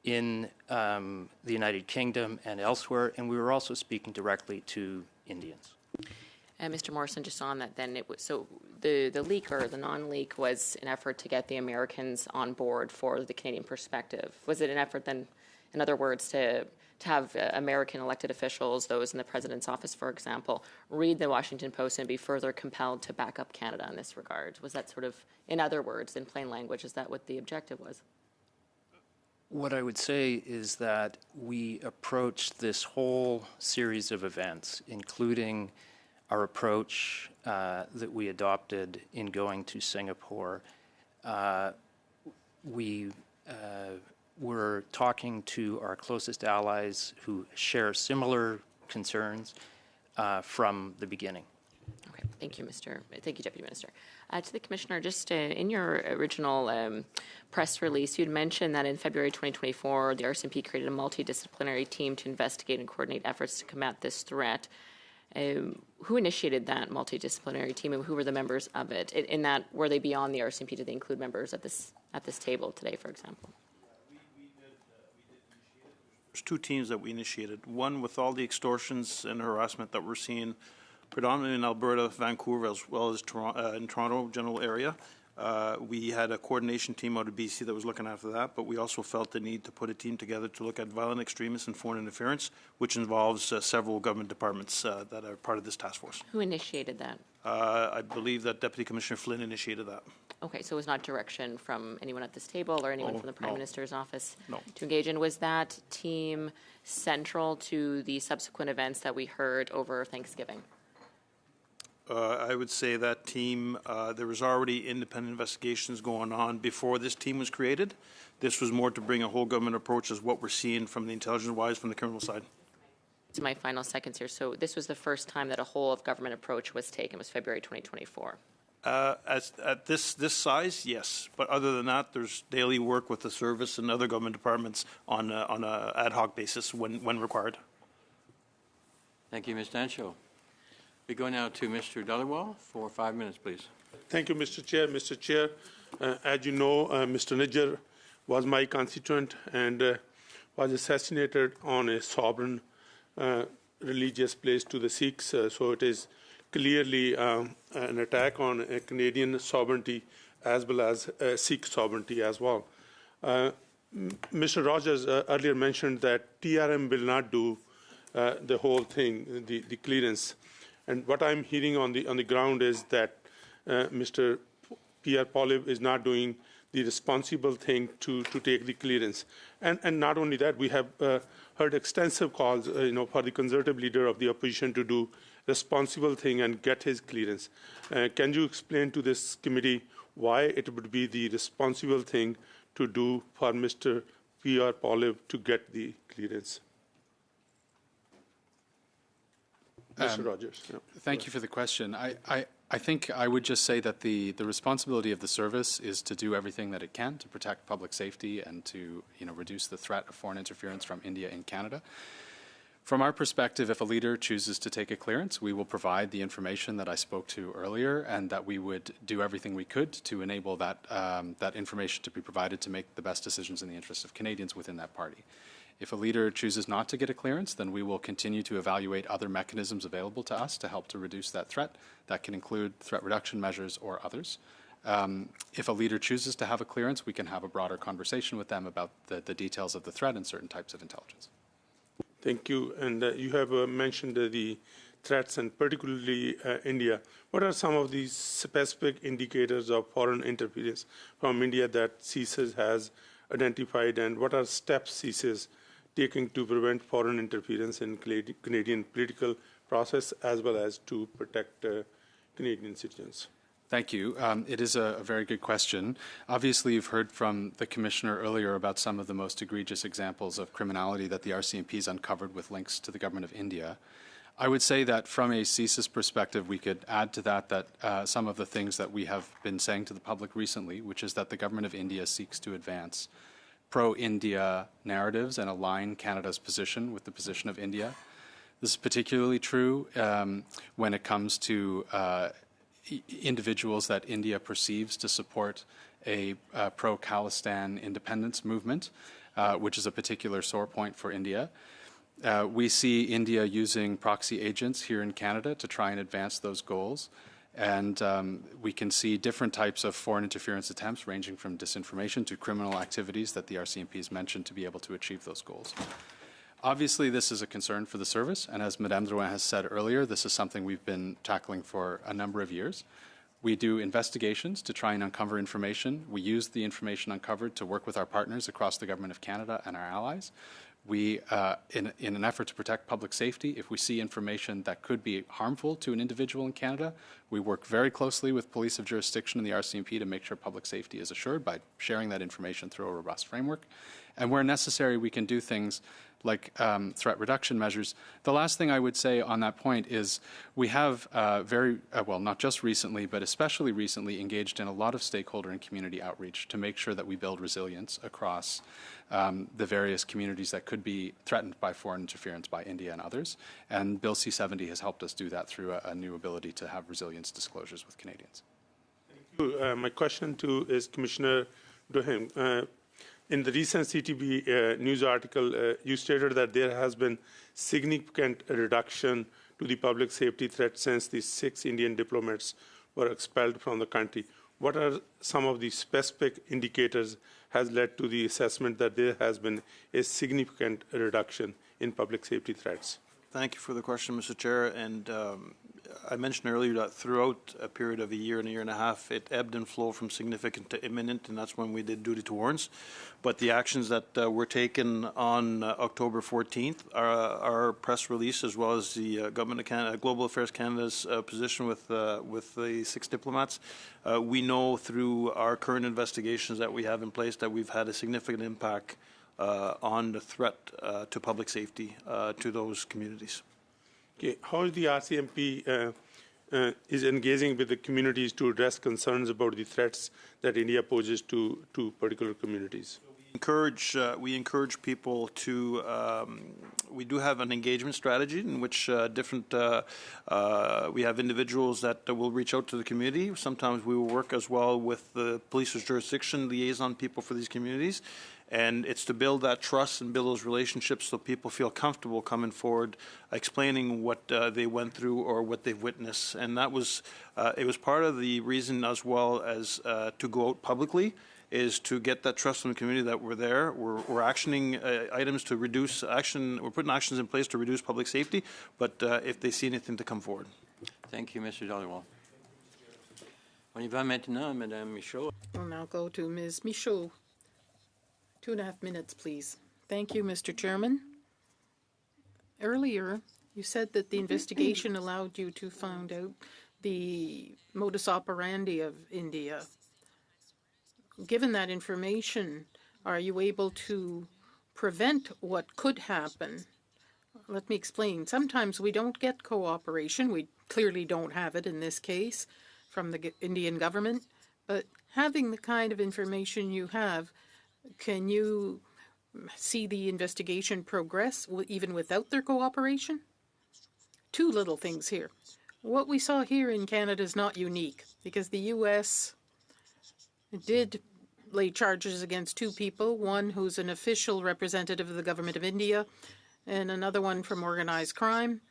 in the United Kingdom and elsewhere, and we were also speaking directly to Indians. Mr. Morrison, just on that then, so the leak or the non-leak was an effort to get the Americans on board for the Canadian perspective. Was it an effort then, in other words, to have American elected officials, those in the President's office, for example, read the Washington Post and be further compelled to back up Canada in this regard? Was that sort of, in other words, in plain language, is that what the objective was? What I would say is that we approached this whole series of events, including our approach that we adopted in going to Singapore. We were talking to our closest allies who share similar concerns from the beginning. Okay, thank you, Deputy Minister. To the Commissioner, just in your original press release, you had mentioned that in February 2024, the RCMP created a multidisciplinary team to investigate and coordinate efforts to combat this threat. Who initiated that multidisciplinary team, and who were the members of it? In that, were they beyond the RCMP? Did they include members at this table today, for example? There's two teams that we initiated. One with all the extortions and harassment that we're seeing predominantly in Alberta, Vancouver, as well as in Toronto general area. We had a coordination team out of BC that was looking after that, but we also felt the need to put a team together to look at violent extremists and foreign interference, which involves several government departments that are part of this task force. Who initiated that? I believe that Deputy Commissioner Flynn initiated that. Okay, so it was not direction from anyone at this table or anyone from the Prime Minister's office No. to engage in. Was that team central to the subsequent events that we heard over Thanksgiving? I would say that team, there was already independent investigations going on before this team was created. This was more to bring a whole government approach as what we're seeing from the intelligence-wise from the criminal side. To my final seconds here. So this was the first time that a whole of government approach was taken, was February 2024. At this size, yes. But other than that, there's daily work with the service and other government departments on a ad hoc basis when required. Thank you, Ms. Dancho. We go now to Mr. Dhaliwal for 5 minutes, please. Thank you, Mr. Chair. Mr. Chair, as you know, Mr. Nijjar was my constituent and was assassinated on a sovereign religious place to the Sikhs. So it is clearly an attack on Canadian sovereignty as well as Sikh sovereignty as well. Mr. Rogers earlier mentioned that TRM will not do the whole thing, the clearance. And what I'm hearing on the ground is that Mr. Pierre Poilievre is not doing the responsible thing to take the clearance. And not only that, we have heard extensive calls, for the conservative leader of the opposition to do responsible thing and get his clearance. Can you explain to this committee why it would be the responsible thing to do for Mr. Pierre Poilievre to get the clearance? Mr. Rogers. Yeah. Thank you for the question. I think I would just say that the responsibility of the service is to do everything that it can to protect public safety and to reduce the threat of foreign interference from India in Canada. From our perspective, if a leader chooses to take a clearance, we will provide the information that I spoke to earlier, and that we would do everything we could to enable that that information to be provided to make the best decisions in the interest of Canadians within that party. If a leader chooses not to get a clearance, then we will continue to evaluate other mechanisms available to us to help to reduce that threat. That can include threat reduction measures or others. If a leader chooses to have a clearance, we can have a broader conversation with them about the details of the threat and certain types of intelligence. Thank you. And you have mentioned the threats, and particularly India. What are some of these specific indicators of foreign interference from India that CSIS has identified, and what are steps CSIS is taking to prevent foreign interference in Canadian political process as well as to protect Canadian citizens? Thank you. It is a very good question. Obviously, you've heard from the Commissioner earlier about some of the most egregious examples of criminality that the RCMP has uncovered with links to the government of India. I would say that from a CSIS perspective, we could add to that some of the things that we have been saying to the public recently, which is that the government of India seeks to advance pro-India narratives and align Canada's position with the position of India. This is particularly true when it comes to individuals that India perceives to support a pro-Khalistan independence movement, which is a particular sore point for India. We see India using proxy agents here in Canada to try and advance those goals. And we can see different types of foreign interference attempts ranging from disinformation to criminal activities that the RCMP has mentioned to be able to achieve those goals. Obviously, this is a concern for the service, and as Madame Drouin has said earlier, this is something we've been tackling for a number of years. We do investigations to try and uncover information. We use the information uncovered to work with our partners across the Government of Canada and our allies. We, in an effort to protect public safety, if we see information that could be harmful to an individual in Canada, we work very closely with police of jurisdiction and the RCMP to make sure public safety is assured by sharing that information through a robust framework. And where necessary, we can do things like threat reduction measures. The last thing I would say on that point is we have well, not just recently, but especially recently engaged in a lot of stakeholder and community outreach to make sure that we build resilience across the various communities that could be threatened by foreign interference by India and others. And Bill C-70 has helped us do that through a new ability to have resilience disclosures with Canadians. Thank you. My question to is Commissioner Dohim. In the recent CTV news article, you stated that there has been significant reduction to the public safety threat since the 6 Indian diplomats were expelled from the country. What are some of the specific indicators has led to the assessment that there has been a significant reduction in public safety threats? Thank you for the question, Mr. Chair. And I mentioned earlier that throughout a period of a year and a half, it ebbed and flowed from significant to imminent, and that's when we did duty to warrants. But the actions that were taken on October 14th, our press release, as well as the Government of Canada, Global Affairs Canada's position with the 6 diplomats, we know through our current investigations that we have in place that we've had a significant impact on the threat to public safety to those communities. Okay. How is the RCMP is engaging with the communities to address concerns about the threats that India poses to particular communities? We encourage people to we do have an engagement strategy in which we have individuals that will reach out to the community. Sometimes we will work as well with the police's jurisdiction liaison people for these communities. And it's to build that trust and build those relationships so people feel comfortable coming forward, explaining what they went through or what they've witnessed. And that was, it was part of the reason as well as to go out publicly, is to get that trust from the community that we're there. We're actioning items to reduce action. We're putting actions in place to reduce public safety, but if they see anything, to come forward. Thank you, Mr. Dhaliwal. On y va maintenant, Madame Michaud. We'll now go to Ms. Michaud. 2.5 minutes, please. Thank you, Mr. Chairman. Earlier, you said that the investigation allowed you to find out the modus operandi of India. Given that information, are you able to prevent what could happen? Let me explain. Sometimes we don't get cooperation. We clearly don't have it in this case from the Indian government. But having the kind of information you have, can you see the investigation progress even without their cooperation? Two little things here. What we saw here in Canada is not unique because the U.S. did lay charges against two people, one who's an official representative of the government of India and another one from organized crime.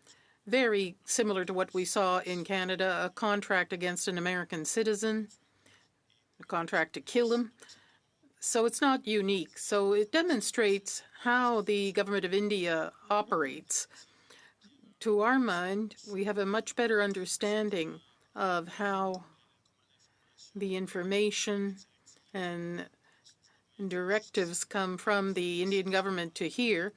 Very similar to what we saw in Canada, a contract against an American citizen, a contract to kill him. So it's not unique. So it demonstrates how the government of India operates. To our mind, we have a much better understanding of how the information and directives come from the Indian government to here.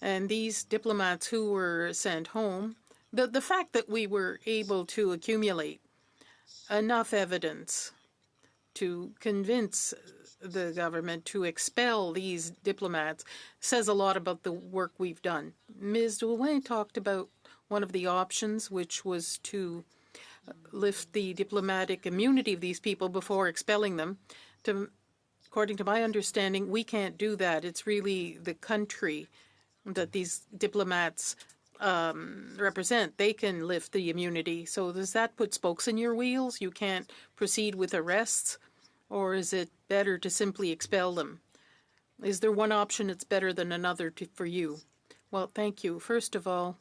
And these diplomats who were sent home, the fact that we were able to accumulate enough evidence to convince the government to expel these diplomats says a lot about the work we've done. Ms. Drouin talked about one of the options, which was to lift the diplomatic immunity of these people before expelling them. According to my understanding, we can't do that. It's really the country that these diplomats represent. They can lift the immunity. So does that put spokes in your wheels? You can't proceed with arrests? Or is it better to simply expel them? Is there one option that's better than another for you? Well, thank you. First of all,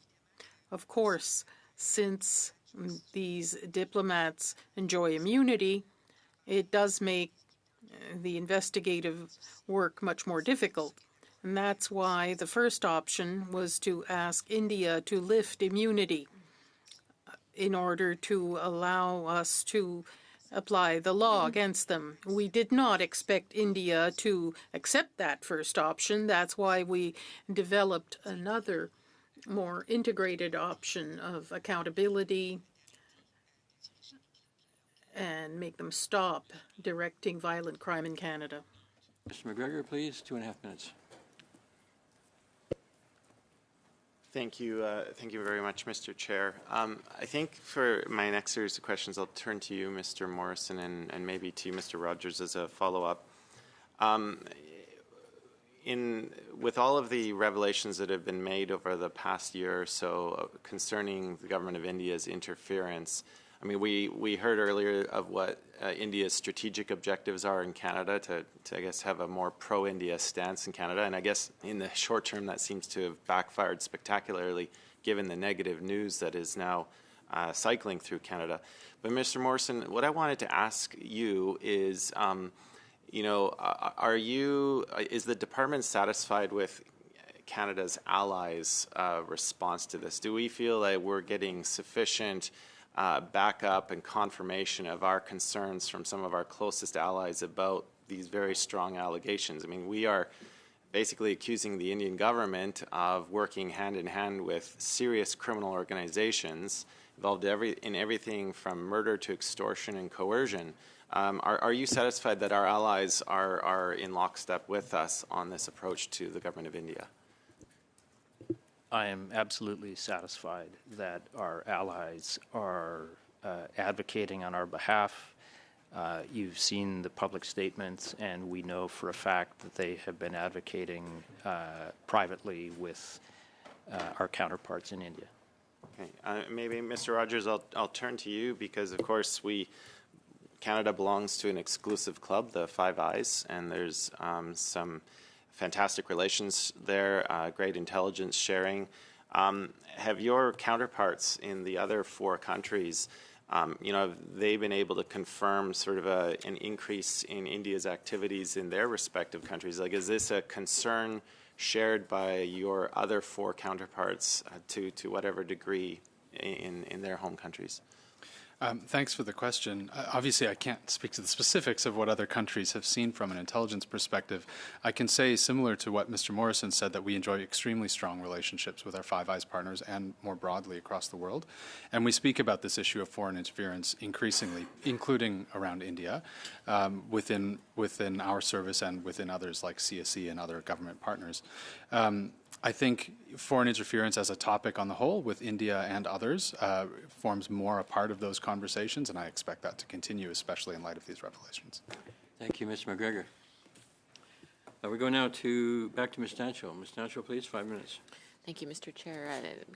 of course, since these diplomats enjoy immunity, it does make the investigative work much more difficult. And that's why the first option was to ask India to lift immunity in order to allow us to apply the law against them. We did not expect India to accept that first option. That's why we developed another more integrated option of accountability and make them stop directing violent crime in Canada. Mr. McGregor, please, 2.5 minutes. Thank you very much, Mr. Chair. I think for my next series of questions, I'll turn to you, Mr. Morrison, and maybe to you, Mr. Rogers, as a follow-up. With all of the revelations that have been made over the past year or so concerning the government of India's interference, I mean, we heard earlier of what India's strategic objectives are in Canada to, I guess, have a more pro-India stance in Canada. And I guess in the short term, that seems to have backfired spectacularly given the negative news that is now cycling through Canada. But Mr. Morrison, what I wanted to ask you is, is the department satisfied with Canada's allies' response to this? Do we feel that we're getting sufficient backup and confirmation of our concerns from some of our closest allies about these very strong allegations? I mean, we are basically accusing the Indian government of working hand in hand with serious criminal organizations involved in everything from murder to extortion and coercion. Are you satisfied that our allies are in lockstep with us on this approach to the government of India? I am absolutely satisfied that our allies are advocating on our behalf. You've seen the public statements, and we know for a fact that they have been advocating privately with our counterparts in India. Okay. Maybe, Mr. Rogers, I'll turn to you because, of course, Canada belongs to an exclusive club, the Five Eyes, and there's some fantastic relations there, great intelligence sharing. Have your counterparts in the other 4 countries, have they been able to confirm sort of an increase in India's activities in their respective countries? Like, is this a concern shared by your other 4 counterparts to whatever degree in their home countries? Thanks for the question. Obviously, I can't speak to the specifics of what other countries have seen from an intelligence perspective. I can say, similar to what Mr. Morrison said, that we enjoy extremely strong relationships with our Five Eyes partners and more broadly across the world. And we speak about this issue of foreign interference increasingly, including around India, within our service and within others like CSE and other government partners. I think foreign interference as a topic on the whole with India and others forms more a part of those conversations, and I expect that to continue, especially in light of these revelations. Thank you, Mr. McGregor. We go now back to Ms. Stancho. Ms. Stancho, please, 5 minutes. Thank you, Mr. Chair.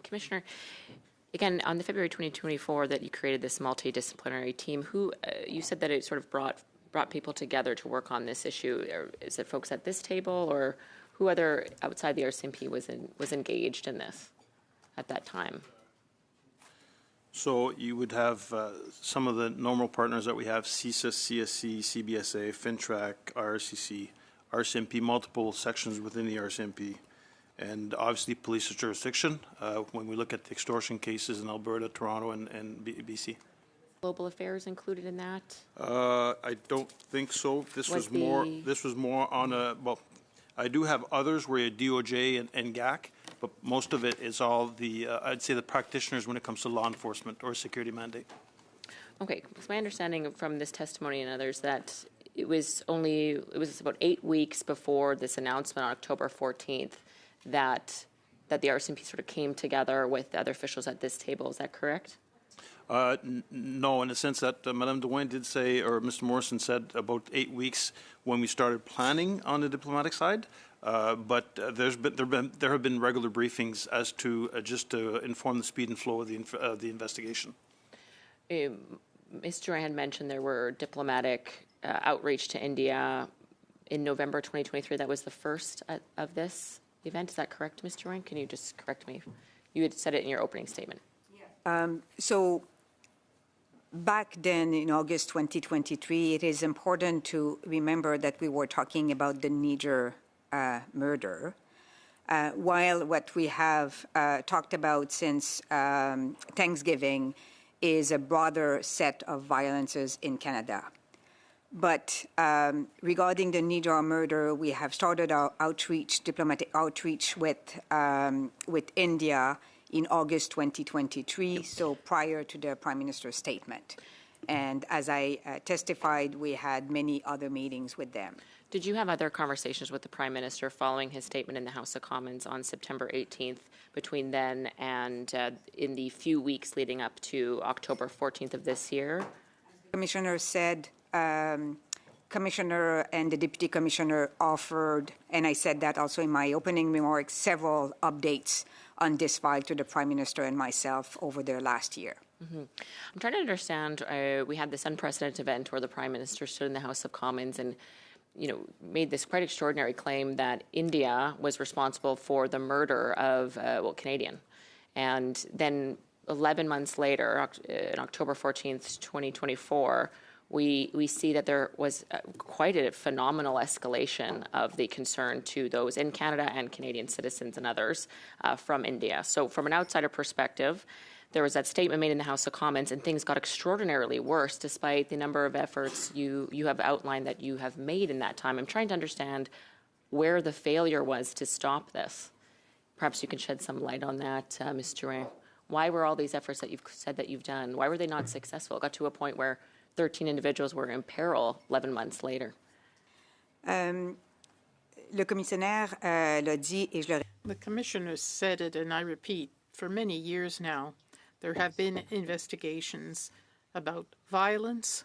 Commissioner, again, on the February 2024 that you created this multidisciplinary team, you said that it sort of brought people together to work on this issue. Is it folks at this table, or who other outside the RCMP was engaged in this at that time? So you would have some of the normal partners that we have: CSIS, CSC, CBSA, FinTrack, RRCC, RCMP, multiple sections within the RCMP, and obviously police jurisdiction when we look at the extortion cases in Alberta, Toronto, and BC. Global affairs included in that? I don't think so. This was more on a, well, I do have others where you DOJ and GAC, but most of it is all the, I'd say the practitioners when it comes to law enforcement or security mandate. Okay, it's my understanding from this testimony and others that it was about 8 weeks before this announcement on October 14th that the RCMP sort of came together with other officials at this table. Is that correct? No, in the sense that Madame Dwayne did say, or Mr. Morrison said, about 8 weeks when we started planning on the diplomatic side. But there have been regular briefings as to just to inform the speed and flow of the investigation. Ms. Duran had mentioned there were diplomatic outreach to India in November 2023. That was the first of this event. Is that correct, Ms. Duran? Can you just correct me? You had said it in your opening statement. So back then in August 2023, it is important to remember that we were talking about the Niger murder, while what we have talked about since Thanksgiving is a broader set of violences in Canada. But regarding the Niger murder, we have started our diplomatic outreach with India in August 2023, so prior to the Prime Minister's statement. And as I testified, we had many other meetings with them. Did you have other conversations with the Prime Minister following his statement in the House of Commons on September 18th between then and in the few weeks leading up to October 14th of this year? The Commissioner said, Commissioner and the Deputy Commissioner offered, and I said that also in my opening remarks, several updates on this file to the Prime Minister and myself over the last year. Mm-hmm. I'm trying to understand, we had this unprecedented event where the Prime Minister stood in the House of Commons and made this quite extraordinary claim that India was responsible for the murder of, Canadian. And then 11 months later, on October 14th, 2024, we see that there was quite a phenomenal escalation of the concern to those in Canada and Canadian citizens and others from India. So from an outsider perspective, there was that statement made in the House of Commons, and things got extraordinarily worse despite the number of efforts you have outlined that you have made in that time. I'm trying to understand where the failure was to stop this. Perhaps you can shed some light on that, Ms. Duran. Why were all these efforts that you've said that you've done, why were they not successful? It got to a point where 13 individuals were in peril 11 months later. Le commissaire l'a dit, et je le... The Commissioner said it, and I repeat, for many years now, there have been investigations about violence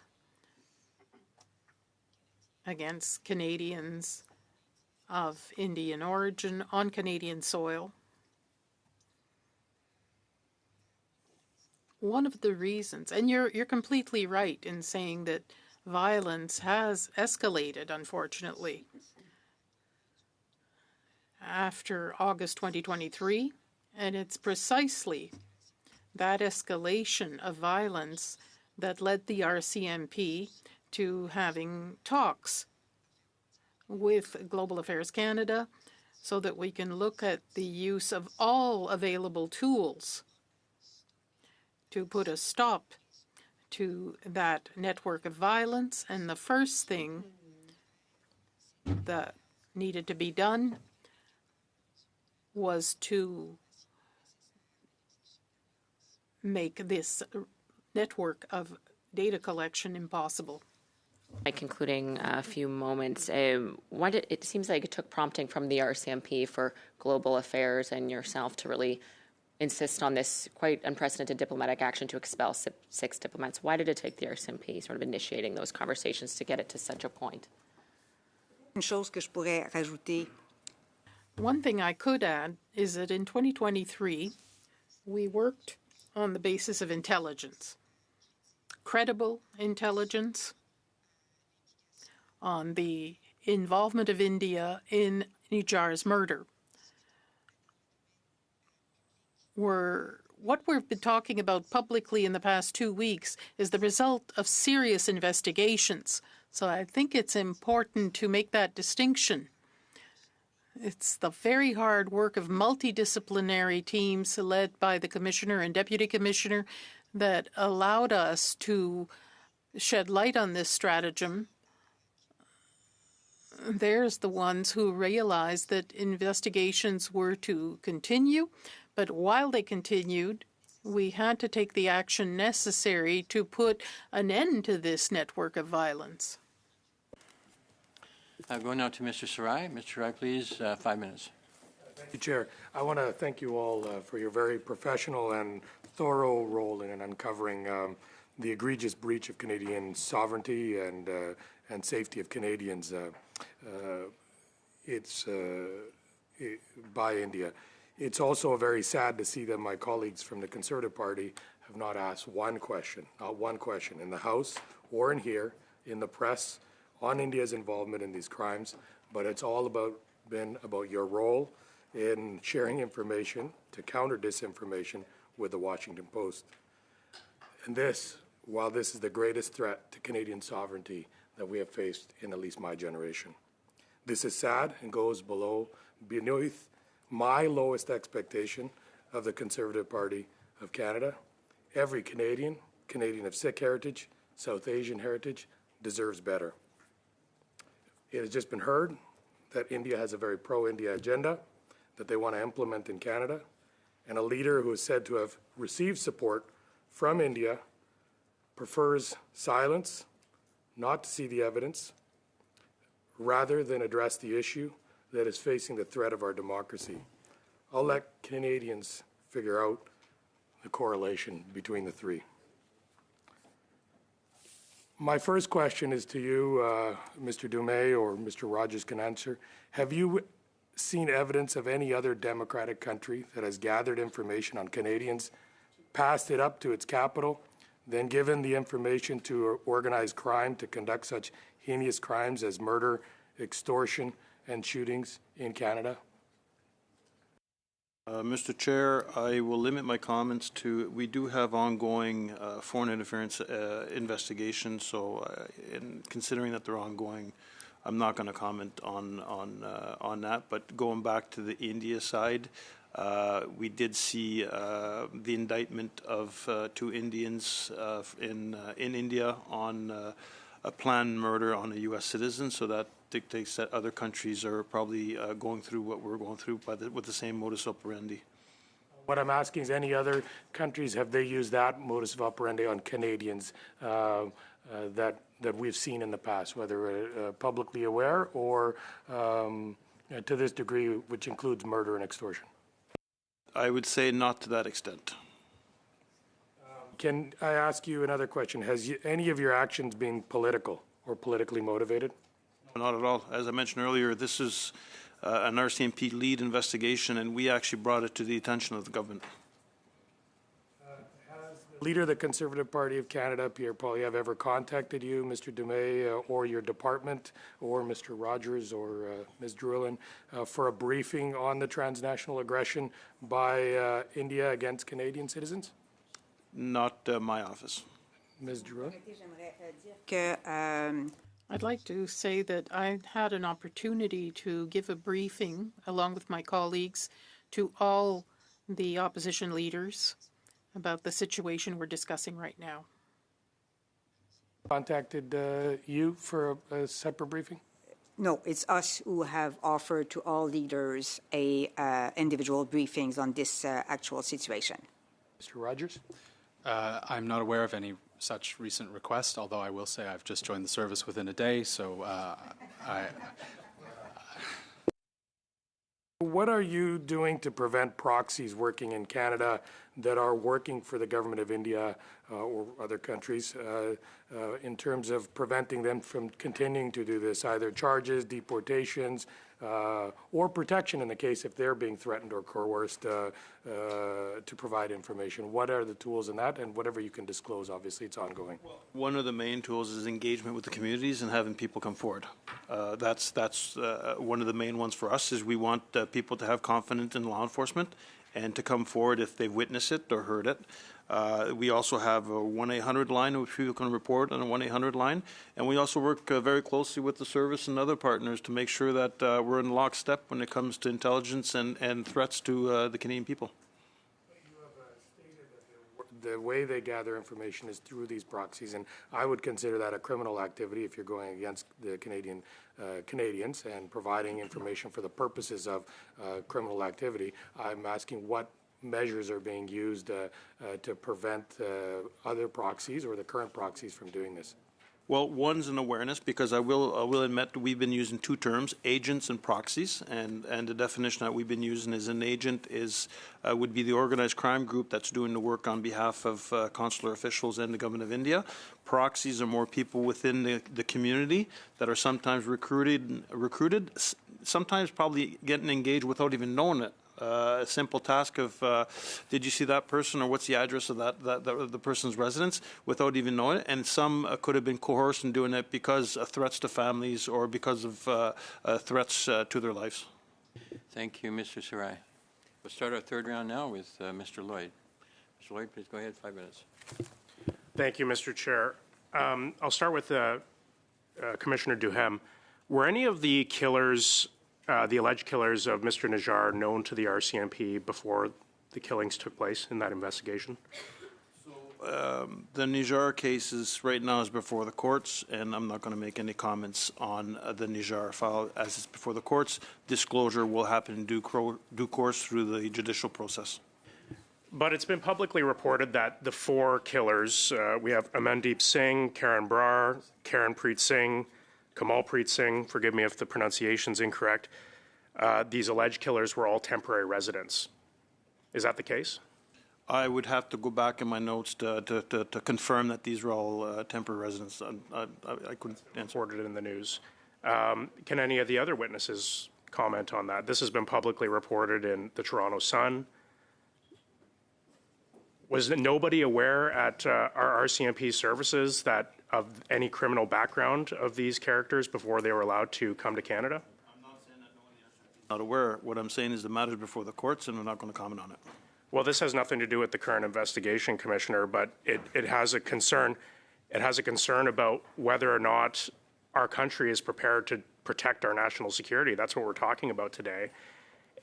against Canadians of Indian origin on Canadian soil. one of the reasons, and you're completely right in saying that violence has escalated, unfortunately, after August 2023, and it's precisely that escalation of violence that led the RCMP to having talks with Global Affairs Canada so that we can look at the use of all available tools to put a stop to that network of violence. And the first thing that needed to be done was to make this network of data collection impossible. My concluding few moments. It seems like it took prompting from the RCMP for Global Affairs and yourself to really insist on this quite unprecedented diplomatic action to expel 6 diplomats. Why did it take the RCMP sort of initiating those conversations to get it to such a point? Une chose que je pourrais rajouter. One thing I could add is that in 2023, we worked on the basis of intelligence, credible intelligence on the involvement of India in Nijar's murder. What we've been talking about publicly in the past 2 weeks is the result of serious investigations. So I think it's important to make that distinction. It's the very hard work of multidisciplinary teams led by the Commissioner and Deputy Commissioner that allowed us to shed light on this stratagem. There's the ones who realized that investigations were to continue, but while they continued, we had to take the action necessary to put an end to this network of violence. Going now to Mr. Sarai. Mr. Sarai, please, 5 minutes. Thank you, Chair. I want to thank you all for your very professional and thorough role in uncovering the egregious breach of Canadian sovereignty and safety of Canadians by India. It's also very sad to see that my colleagues from the Conservative Party have not asked not one question, in the House or in here, in the press, on India's involvement in these crimes, but it's all been about your role in sharing information to counter disinformation with the Washington Post. And while this is the greatest threat to Canadian sovereignty that we have faced in at least my generation. This is sad and goes beneath my lowest expectation of the Conservative Party of Canada. Every Canadian of Sikh heritage, South Asian heritage, deserves better. It has just been heard that India has a very pro-India agenda that they want to implement in Canada, and a leader who is said to have received support from India prefers silence, not to see the evidence, rather than address the issue that is facing the threat of our democracy. I'll let Canadians figure out the correlation between the three. My first question is to you, Mr. Dumais, or Mr. Rogers can answer. Have you seen evidence of any other democratic country that has gathered information on Canadians, passed it up to its capital, then given the information to organized crime to conduct such heinous crimes as murder, extortion, and shootings in Canada? Mr. Chair, I will limit my comments to, we do have ongoing foreign interference investigations, so in considering that they're ongoing, I'm not going to comment on that. But going back to the India side, we did see the indictment of 2 Indians in India on a planned murder on a U.S. citizen, so that dictates that other countries are probably going through what we're going through with the same modus operandi. What I'm asking is, any other countries, have they used that modus operandi on Canadians that we've seen in the past, whether publicly aware or to this degree, which includes murder and extortion? I would say not to that extent. Can I ask you another question? Has any of your actions been political or politically motivated? Not at all. As I mentioned earlier, this is an RCMP lead investigation, and we actually brought it to the attention of the government. Has Leader of the Conservative Party of Canada, Pierre Poilievre, ever contacted you, Mr. Dumais, or your department, or Mr. Rogers, or Ms. Drulin, for a briefing on the transnational aggression by India against Canadian citizens? Not my office. Ms. Drulin? I'd like to say that I had an opportunity to give a briefing, along with my colleagues, to all the opposition leaders about the situation we're discussing right now. Contacted you for a separate briefing? No, it's us who have offered to all leaders individual briefings on this actual situation. Mr. Rogers? I'm not aware of any such recent request, although I will say I've just joined the service within a day, so What are you doing to prevent proxies working in Canada that are working for the government of India or other countries in terms of preventing them from continuing to do this, either charges, deportations, or protection in the case if they're being threatened or coerced to provide information? What are the tools in that? And whatever you can disclose, obviously, it's ongoing. One of the main tools is engagement with the communities and having people come forward. That's one of the main ones for us. Is we want people to have confidence in law enforcement and to come forward if they've witnessed it or heard it. We also have a 1-800 line which people can report on a 1-800 line, and we also work very closely with the service and other partners to make sure that we're in lockstep when it comes to intelligence and threats to the Canadian people. The way they gather information is through these proxies, and I would consider that a criminal activity if you're going against the Canadians and providing information for the purposes of criminal activity. I'm asking what measures are being used to prevent other proxies or the current proxies from doing this. Well, one's an awareness, because I will admit that we've been using two terms, agents and proxies, and the definition that we've been using is an agent would be the organized crime group that's doing the work on behalf of consular officials and the government of India. Proxies are more people within the community that are sometimes recruited, sometimes probably getting engaged without even knowing it. A simple task of, did you see that person, or what's the address of the person's residence, without even knowing it. And some could have been coerced in doing it because of threats to families or because of threats to their lives. Thank you, Mr. Sarai. We'll start our third round now with Mr. Lloyd. Mr. Lloyd, please go ahead, 5 minutes. Thank you, Mr. Chair. I'll start with Commissioner Duhem. Were any of the killers, the alleged killers of Mr. Najjar, known to the RCMP before the killings took place in that investigation? The Najjar case right now is before the courts, and I'm not going to make any comments on the Najjar file as it's before the courts. Disclosure will happen in due course through the judicial process. But it's been publicly reported that the four killers, we have Amandeep Singh, Karan Brar, Karen Preet Singh, Kamal Preet Singh, forgive me if the pronunciation's incorrect, these alleged killers were all temporary residents. Is that the case? I would have to go back in my notes to confirm that these were all temporary residents. I couldn't answer. Reported in the news. Can any of the other witnesses comment on that? This has been publicly reported in the Toronto Sun. Was nobody aware at our RCMP services that of any criminal background of these characters before they were allowed to come to Canada? I'm not saying that nobody is not aware. What I'm saying is the matter is before the courts, and we're not going to comment on it. Well, this has nothing to do with the current investigation, Commissioner, but it has a concern. It has a concern about whether or not our country is prepared to protect our national security. That's what we're talking about today.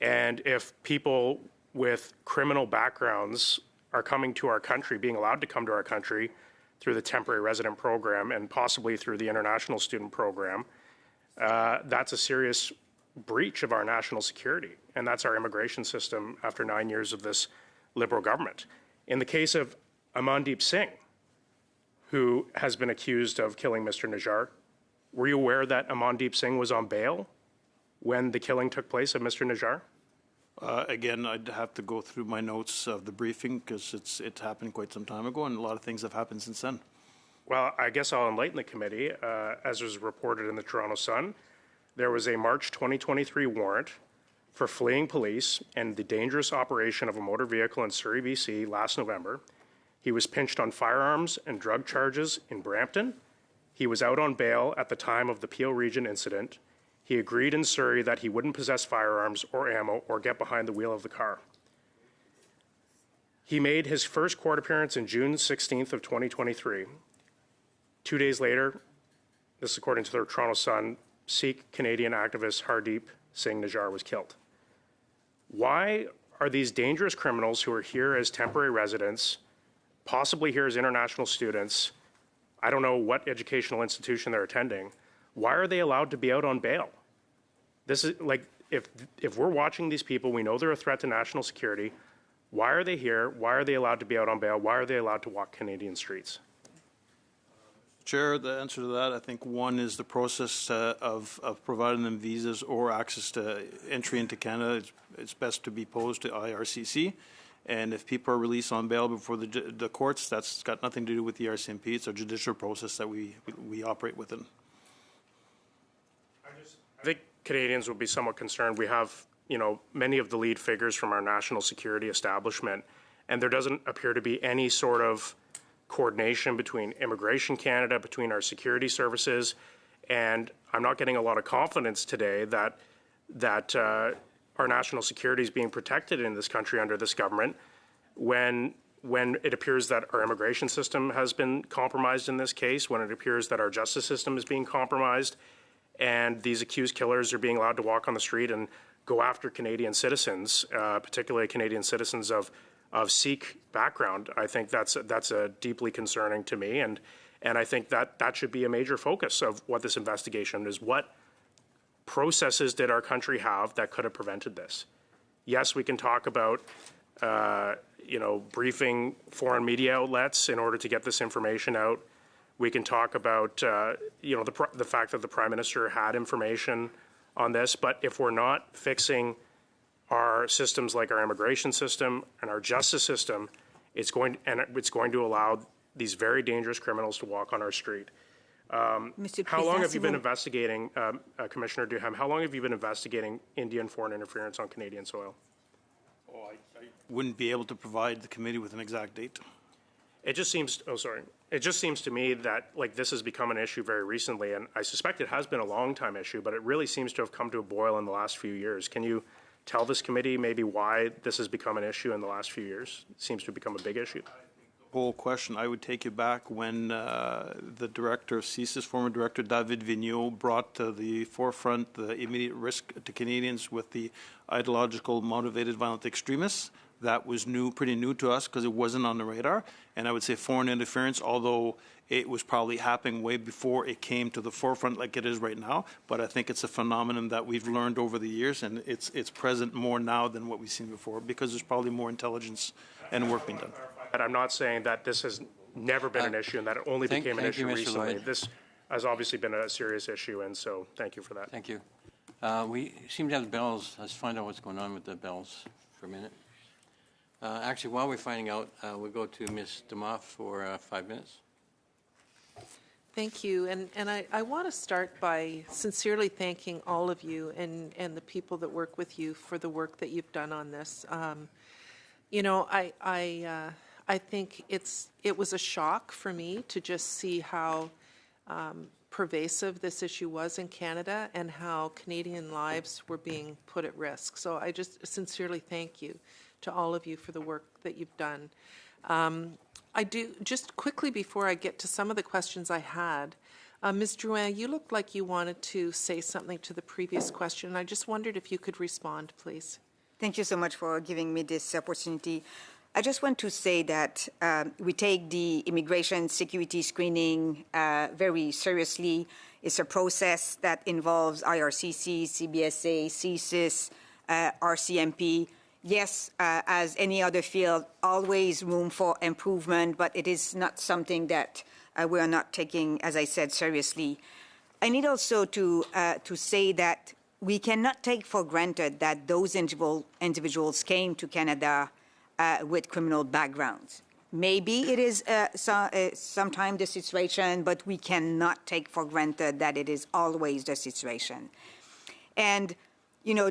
And if people with criminal backgrounds are coming to our country, being allowed to come to our country through the temporary resident program and possibly through the international student program, that's a serious breach of our national security. And that's our immigration system after 9 years of this Liberal government. In the case of Amandeep Singh, who has been accused of killing Mr. Najjar, were you aware that Amandeep Singh was on bail when the killing took place of Mr. Najjar? Again, I'd have to go through my notes of the briefing because it happened quite some time ago, and a lot of things have happened since then. Well, I guess I'll enlighten the committee. As was reported in the Toronto Sun, there was a March 2023 warrant for fleeing police and the dangerous operation of a motor vehicle in Surrey, BC last November. He was pinched on firearms and drug charges in Brampton. He was out on bail at the time of the Peel Region incident. He agreed in Surrey that he wouldn't possess firearms or ammo or get behind the wheel of the car. He made his first court appearance in June 16th of 2023. 2 days later, this is according to the Toronto Sun, Sikh Canadian activist Hardeep Singh Najjar was killed. Why are these dangerous criminals who are here as temporary residents, possibly here as international students, I don't know what educational institution they're attending, why are they allowed to be out on bail? This is like, if we're watching these people, we know they're a threat to national security. Why are they here? Why are they allowed to be out on bail? Why are they allowed to walk Canadian streets? Chair, the answer to that, I think one is the process of providing them visas or access to entry into Canada. It's best to be posed to IRCC. And if people are released on bail before the courts, that's got nothing to do with the RCMP. It's a judicial process that we operate within. I think Canadians will be somewhat concerned. We have, many of the lead figures from our national security establishment, and there doesn't appear to be any sort of coordination between Immigration Canada, between our security services, and I'm not getting a lot of confidence today that our national security is being protected in this country under this government when it appears that our immigration system has been compromised in this case, when it appears that our justice system is being compromised, and these accused killers are being allowed to walk on the street and go after Canadian citizens, particularly Canadian citizens of Sikh background. I think that's deeply concerning to me, and I think that should be a major focus of what this investigation is. What processes did our country have that could have prevented this? Yes, we can talk about briefing foreign media outlets in order to get this information out. We can talk about the fact that the Prime Minister had information on this, but if we're not fixing our systems like our immigration system and our justice system, it's going to allow these very dangerous criminals to walk on our street. How long have you been investigating, Commissioner Duhem, how long have you been investigating Indian foreign interference on Canadian soil? I wouldn't be able to provide the committee with an exact date. It just seems to me that this has become an issue very recently, and I suspect it has been a long time issue, but it really seems to have come to a boil in the last few years. Can you tell this committee maybe why this has become an issue in the last few years? It seems to have become a big issue. Whole question, I would take you back when the director of CSIS, former director David Vigneault, brought to the forefront the immediate risk to Canadians with the ideological motivated violent extremists. That was pretty new to us because it wasn't on the radar. And I would say foreign interference, although it was probably happening way before it came to the forefront like it is right now. But I think it's a phenomenon that we've learned over the years, and it's present more now than what we've seen before because there's probably more intelligence and work being done. I'm not saying that this has never been an issue and that it only became an issue recently. This has obviously been a serious issue, and so thank you for that. Thank you. We seem to have the bells. Let's find out what's going on with the bells for a minute. Actually, while we're finding out, we'll go to Ms. DeMoff for 5 minutes. Thank you. And I want to start by sincerely thanking all of you and the people that work with you for the work that you've done on this. I think it was a shock for me to just see how pervasive this issue was in Canada and how Canadian lives were being put at risk. So I just sincerely thank you to all of you for the work that you've done. I do, just quickly before I get to some of the questions I had, Ms. Drouin, you looked like you wanted to say something to the previous question, and I just wondered if you could respond, please. Thank you so much for giving me this opportunity. I just want to say that we take the immigration security screening very seriously. It's a process that involves IRCC, CBSA, CSIS, RCMP. Yes, as any other field, always room for improvement, but it is not something that we are not taking, as I said, seriously. I need also to say that we cannot take for granted that those individuals came to Canada with criminal backgrounds. Maybe it is sometimes the situation, but we cannot take for granted that it is always the situation. And,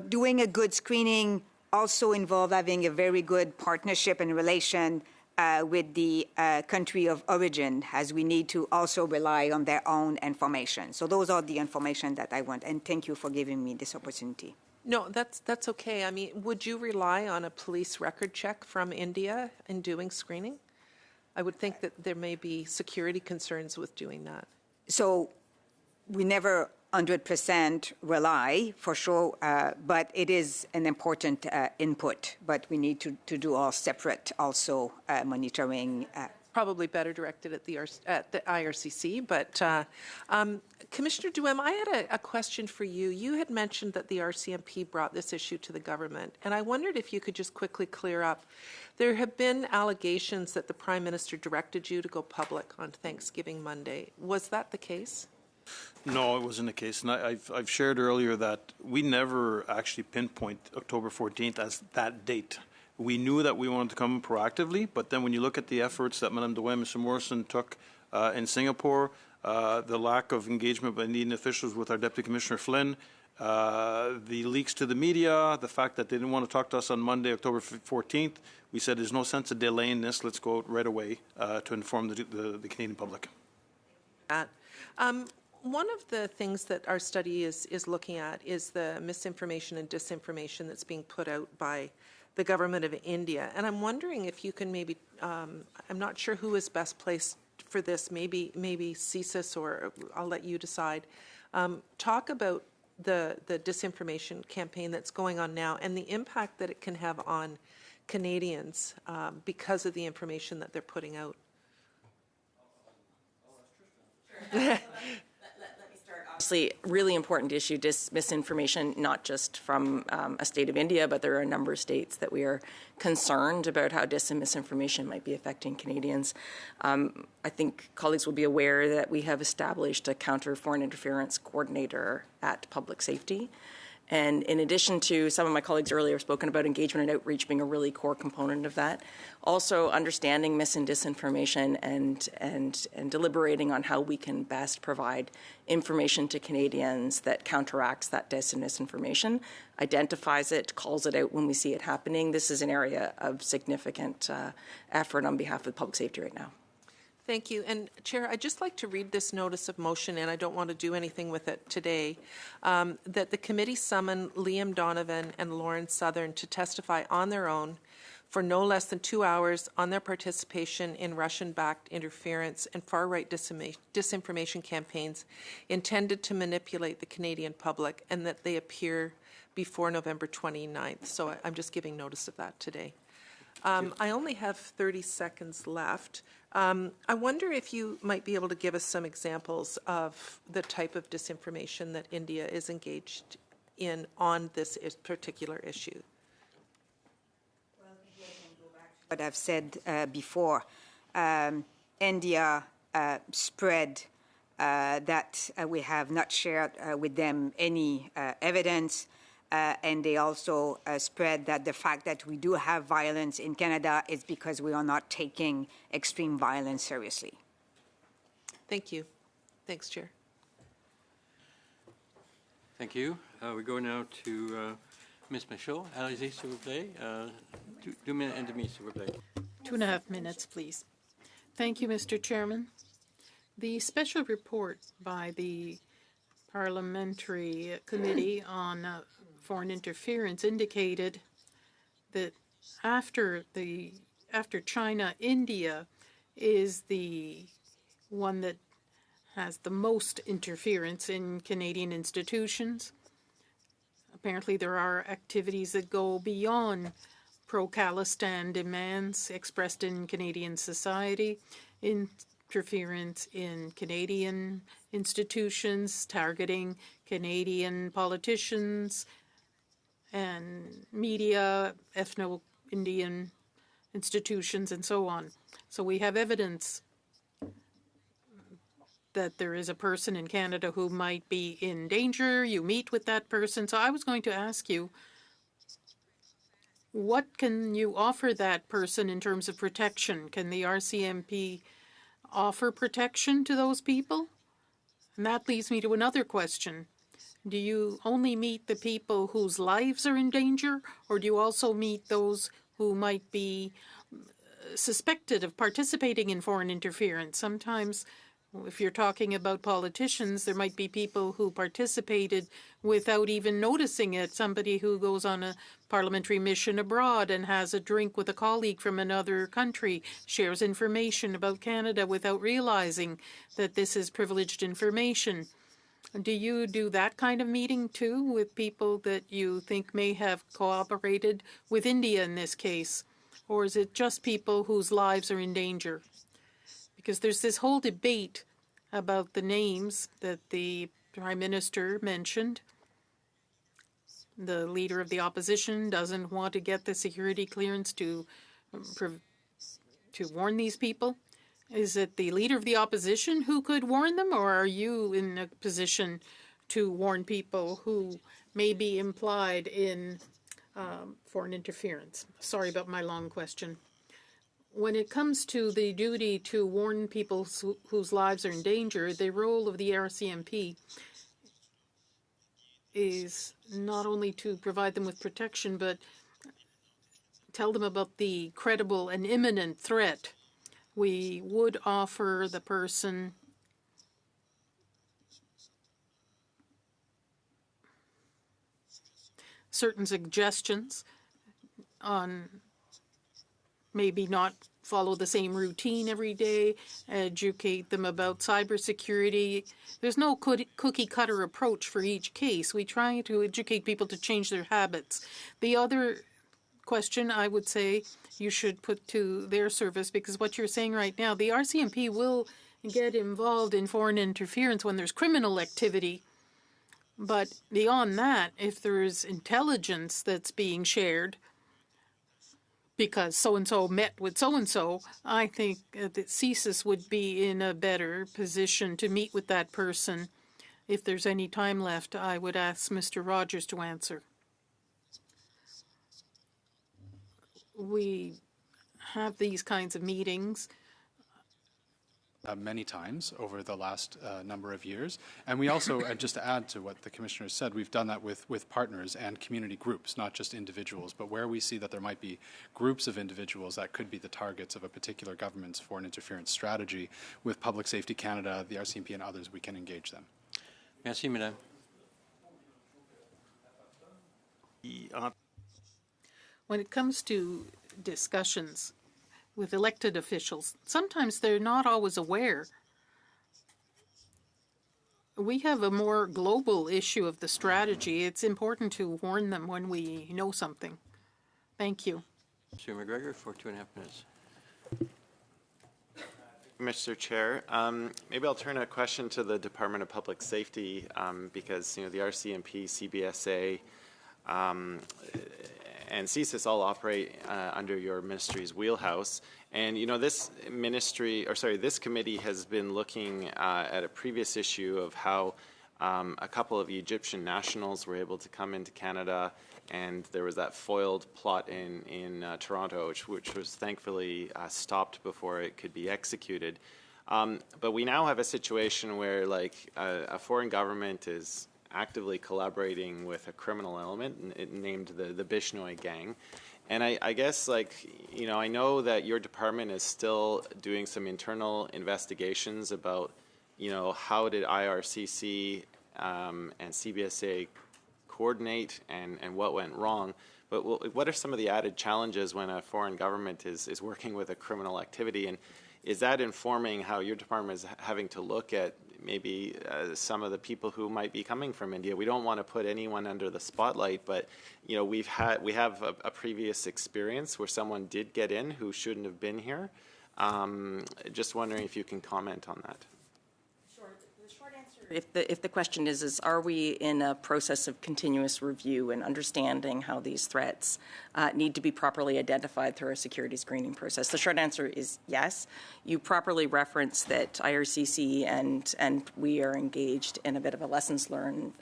doing a good screening also involves having a very good partnership and relation with the country of origin, as we need to also rely on their own information. So those are the information that I want, and thank you for giving me this opportunity. No, that's okay. I mean, would you rely on a police record check from India in doing screening? I would think that there may be security concerns with doing that. So we never 100% rely, for sure, but it is an important input. But we need to do all separate also monitoring. Probably better directed at the IRCC, but Commissioner Duhem, I had a question for you. You had mentioned that the RCMP brought this issue to the government, and I wondered if you could just quickly clear up. There have been allegations that the Prime Minister directed you to go public on Thanksgiving Monday. Was that the case? No, it wasn't the case. And I've shared earlier that we never actually pinpoint October 14th as that date. We knew that we wanted to come proactively, but then when you look at the efforts that Mme. Duhem and Mr. Morrison took in Singapore, the lack of engagement by Indian officials with our Deputy Commissioner Flynn, the leaks to the media, the fact that they didn't want to talk to us on Monday, October 14th, we said there's no sense of delaying this. Let's go right away to inform the Canadian public. One of the things that our study is looking at is the misinformation and disinformation that's being put out by the government of India. And I'm wondering if you can maybe, I'm not sure who is best placed for this, maybe CSIS, or I'll let you decide. Talk about the disinformation campaign that's going on now and the impact that it can have on Canadians because of the information that they're putting out. Obviously, really important issue, misinformation, not just from a state of India, but there are a number of states that we are concerned about how misinformation might be affecting Canadians. I think colleagues will be aware that we have established a counter foreign interference coordinator at Public Safety. And in addition to some of my colleagues earlier have spoken about engagement and outreach being a really core component of that, also understanding mis and disinformation and deliberating on how we can best provide information to Canadians that counteracts that dis and misinformation, identifies it, calls it out when we see it happening. This is an area of significant effort on behalf of public safety right now. Thank you. And Chair, I'd just like to read this notice of motion, and I don't want to do anything with it today, that the committee summon Liam Donovan and Lauren Southern to testify on their own for no less than 2 hours on their participation in Russian-backed interference and far-right disinformation campaigns intended to manipulate the Canadian public, and that they appear before November 29th. So I'm just giving notice of that today. I only have 30 seconds left. I wonder if you might be able to give us some examples of the type of disinformation that India is engaged in on this particular issue. Well, maybe I can go back to what I've said before. India spread that we have not shared with them any evidence. And they also spread that the fact that we do have violence in Canada is because we are not taking extreme violence seriously. Thank you. Thanks, Chair. Thank you. We go now to Ms. Michaud. Allez-y, s'il vous plaît. 2 minutes and demi, s'il vous plaît. 2.5 minutes, please. Thank you, Mr. Chairman. The special report by the Parliamentary Committee on Foreign Interference indicated that after China, India is the one that has the most interference in Canadian institutions. Apparently there are activities that go beyond pro-Khalistan demands expressed in Canadian society, interference in Canadian institutions, targeting Canadian politicians and media, ethno-Indian institutions, and so on. So we have evidence that there is a person in Canada who might be in danger. You meet with that person. So I was going to ask you, what can you offer that person in terms of protection? Can the RCMP offer protection to those people? And that leads me to another question. Do you only meet the people whose lives are in danger, or do you also meet those who might be suspected of participating in foreign interference. Sometimes, if you're talking about politicians, there might be people who participated without even noticing it. Somebody who goes on a parliamentary mission abroad and has a drink with a colleague from another country, shares information about Canada without realizing that this is privileged information. Do you do that kind of meeting too with people that you think may have cooperated with India in this case? Or is it just people whose lives are in danger? Because there's this whole debate about the names that the Prime Minister mentioned. The leader of the opposition doesn't want to get the security clearance to warn these people. Is it the leader of the opposition who could warn them, or are you in a position to warn people who may be implied in foreign interference? Sorry about my long question. When it comes to the duty to warn people whose lives are in danger, the role of the RCMP is not only to provide them with protection, but tell them about the credible and imminent threat. We would offer the person certain suggestions on maybe not follow the same routine every day, educate them about cybersecurity. There's no cookie-cutter approach for each case. We try to educate people to change their habits. The other question I would say you should put to their service, because what you're saying right now, the RCMP will get involved in foreign interference when there's criminal activity. But beyond that, if there's intelligence that's being shared, because so-and-so met with so-and-so, I think that CSIS would be in a better position to meet with that person. If there's any time left, I would ask Mr. Rogers to answer. We have these kinds of meetings many times over the last number of years. And we also, just to add to what the Commissioner said, we've done that with partners and community groups, not just individuals, but where we see that there might be groups of individuals that could be the targets of a particular government's foreign interference strategy, with Public Safety Canada, the RCMP, and others, we can engage them. Merci, Madame. When it comes to discussions with elected officials, sometimes they're not always aware. We have a more global issue of the strategy. It's important to warn them when we know something. Thank you. Mr. McGregor for 2.5 minutes. Mr. Chair, maybe I'll turn a question to the Department of Public Safety because, the RCMP, CBSA, and CSIS all operate under your ministry's wheelhouse. And, this this committee has been looking at a previous issue of how a couple of Egyptian nationals were able to come into Canada, and there was that foiled plot in Toronto, which was thankfully stopped before it could be executed. But we now have a situation where, a foreign government is actively collaborating with a criminal element named the Bishnoi gang. And I guess, I know that your department is still doing some internal investigations about, how did IRCC and CBSA coordinate and what went wrong. But what are some of the added challenges when a foreign government is working with a criminal activity? And is that informing how your department is having to look at maybe some of the people who might be coming from India? We don't want to put anyone under the spotlight, but we have a previous experience where someone did get in who shouldn't have been here. Just wondering if you can comment on that. Sure. The short answer, if the question is are we in a process of continuous review and understanding how these threats need to be properly identified through a security screening process? The short answer is yes. You properly referenced that IRCC and we are engaged in a bit of a lessons learned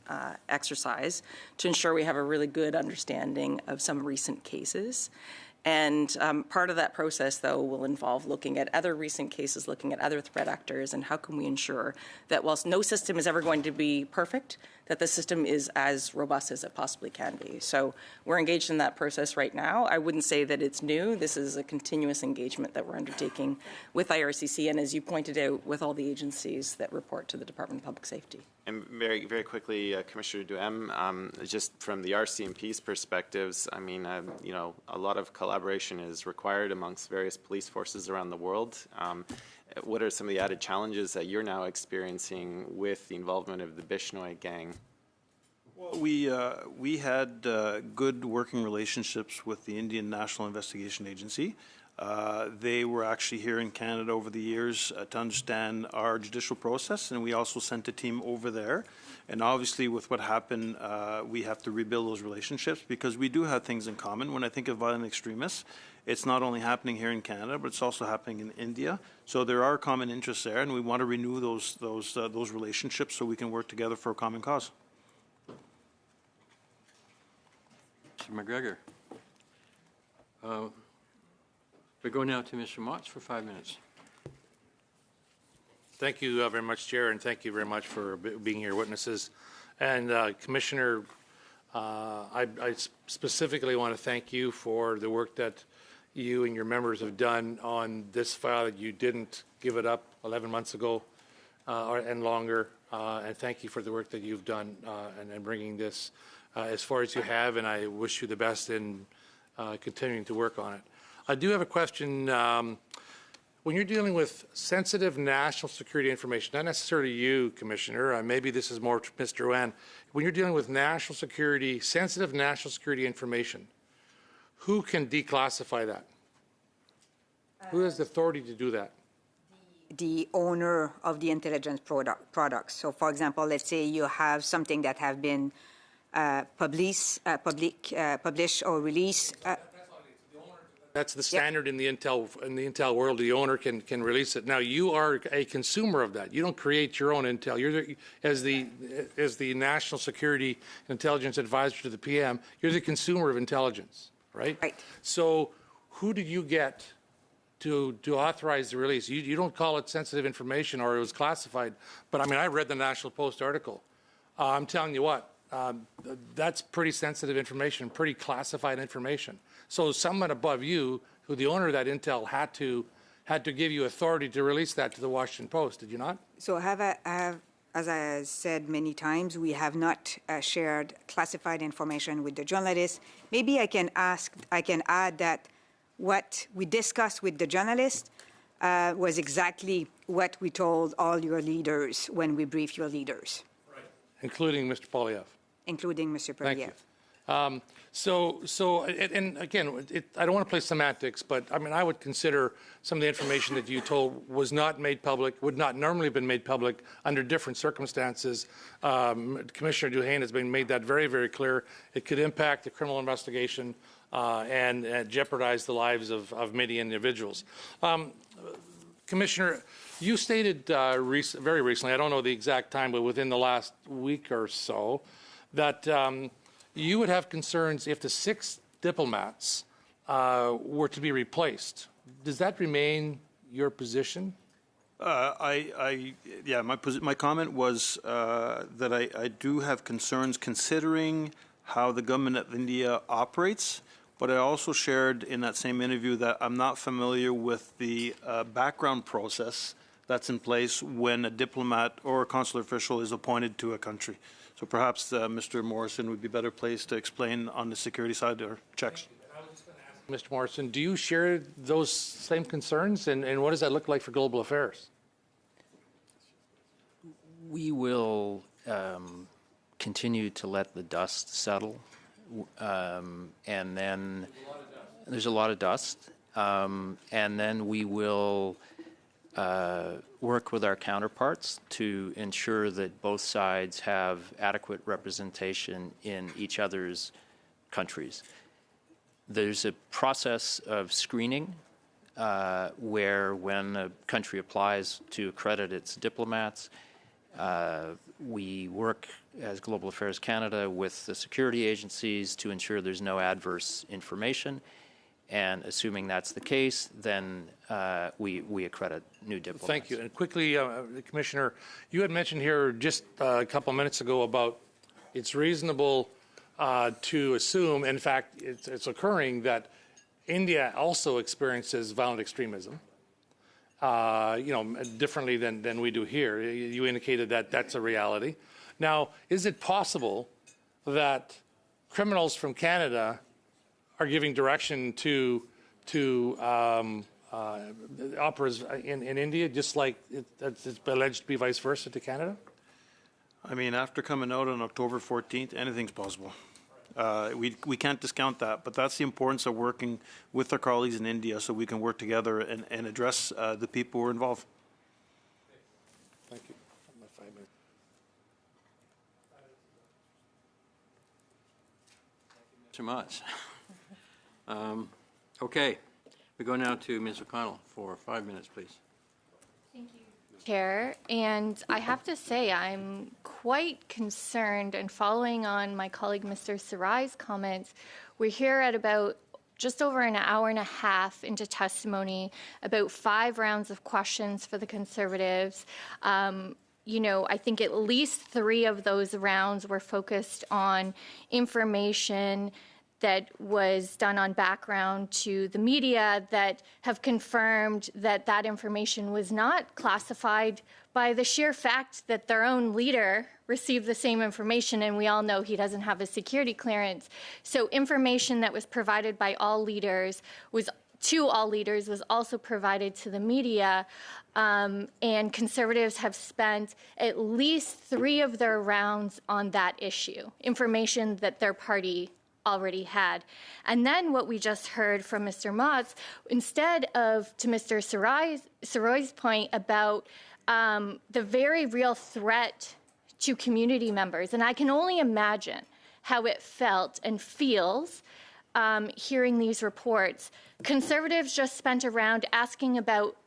exercise to ensure we have a really good understanding of some recent cases. And part of that process, though, will involve looking at other recent cases, looking at other threat actors, and how can we ensure that whilst no system is ever going to be perfect, that the system is as robust as it possibly can be. So we're engaged in that process right now. I wouldn't say that it's new. This is a continuous engagement that we're undertaking with IRCC, and as you pointed out, with all the agencies that report to the Department of Public Safety. And very, very quickly, Commissioner Duhem, just from the RCMP's perspectives, I mean, you know, a lot of collaboration is required amongst various police forces around the world. What are some of the added challenges that you're now experiencing with the involvement of the Bishnoi gang? Well, we had good working relationships with the Indian National Investigation Agency. They were actually here in Canada over the years to understand our judicial process, and we also sent a team over there. And obviously, with what happened, we have to rebuild those relationships because we do have things in common. When I think of violent extremists, it's not only happening here in Canada, but it's also happening in India. So there are common interests there, and we want to renew those relationships so we can work together for a common cause. Mr. McGregor. We go now to Mr. Motz for 5 minutes. Thank you very much, Chair, and thank you very much for being here, witnesses. And Commissioner, I specifically want to thank you for the work that you and your members have done on this file that you didn't give it up 11 months ago and longer. And thank you for the work that you've done and bringing this as far as you have, and I wish you the best in continuing to work on it. I do have a question. When you're dealing with sensitive national security information, not necessarily you, Commissioner, maybe this is more to Mr. Owen, when you're dealing with national security, sensitive national security information, who can declassify that? Who has the authority to do that? The owner of the intelligence products. So, for example, let's say you have something that have been published or released. That's the standard in the intel world. The owner can release it. Now you are a consumer of that. You don't create your own intel. You're as the national security intelligence advisor to the PM. You're the consumer of intelligence, right? Right. So who do you get to authorize the release? You don't call it sensitive information or it was classified. But I mean, I read the National Post article. I'm telling you what. That's pretty sensitive information, pretty classified information. So someone above you, who the owner of that intel had to give you authority to release that to the Washington Post, did you not? So as I said many times, we have not shared classified information with the journalists. Maybe I can add that what we discussed with the journalists was exactly what we told all your leaders when we briefed your leaders. Right. Including Mr. Polyev. Including Mr. Polyev. Thank you. And again, I don't want to play semantics, but I mean, I would consider some of the information that you told was not made public, would not normally have been made public under different circumstances. Commissioner Duhaime has made that very, very clear. It could impact the criminal investigation and jeopardize the lives of many individuals. Commissioner, you stated very recently, I don't know the exact time, but within the last week or so, that you would have concerns if the 6 diplomats were to be replaced. Does that remain your position? Yeah, my comment was that I do have concerns considering how the government of India operates, but I also shared in that same interview that I'm not familiar with the background process that's in place when a diplomat or a consular official is appointed to a country. So perhaps Mr. Morrison would be better placed to explain on the security side or checks. I was just going to ask Mr. Morrison, do you share those same concerns, and what does that look like for global affairs? We will continue to let the dust settle, and then there's a lot of dust, and then we will work with our counterparts to ensure that both sides have adequate representation in each other's countries. There's a process of screening where when a country applies to accredit its diplomats, we work as Global Affairs Canada with the security agencies to ensure there's no adverse information. And assuming that's the case, then we accredit new diplomats. Thank you. And quickly, Commissioner, you had mentioned here just a couple minutes ago about it's reasonable to assume, in fact, it's occurring, that India also experiences violent extremism, differently than we do here. You indicated that that's a reality. Now, is it possible that criminals from Canada are giving direction to operas in India, just like it's alleged to be vice versa to Canada? I mean, after coming out on October 14th, anything's possible. We can't discount that, but that's the importance of working with our colleagues in India so we can work together and address the people who are involved. Thank you. Too much. Okay, we go now to Ms. O'Connell for 5 minutes, please. Chair, and I have to say I'm quite concerned, and following on my colleague Mr. Sarai's comments, we're here at about just over an hour and a half into testimony, about 5 rounds of questions for the Conservatives. I think at least 3 of those rounds were focused on information that was done on background to the media that have confirmed that that information was not classified by the sheer fact that their own leader received the same information, and we all know he doesn't have a security clearance. So information that was provided by all leaders was also provided to the media, and Conservatives have spent at least 3 of their rounds on that issue, information that their party already had. And then what we just heard from Mr. Motz, instead of, to Mr. Sarai's point about the very real threat to community members, and I can only imagine how it felt and feels hearing these reports. Conservatives just spent a round asking about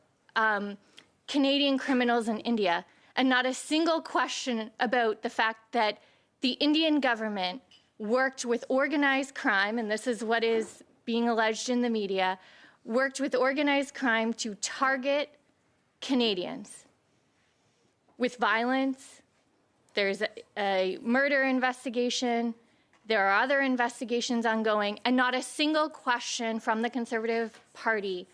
Canadian criminals in India, and not a single question about the fact that the Indian government worked with organized crime, and this is what is being alleged in the media, worked with organized crime to target Canadians with violence. There's a murder investigation. There are other investigations ongoing, and not a single question from the Conservative Party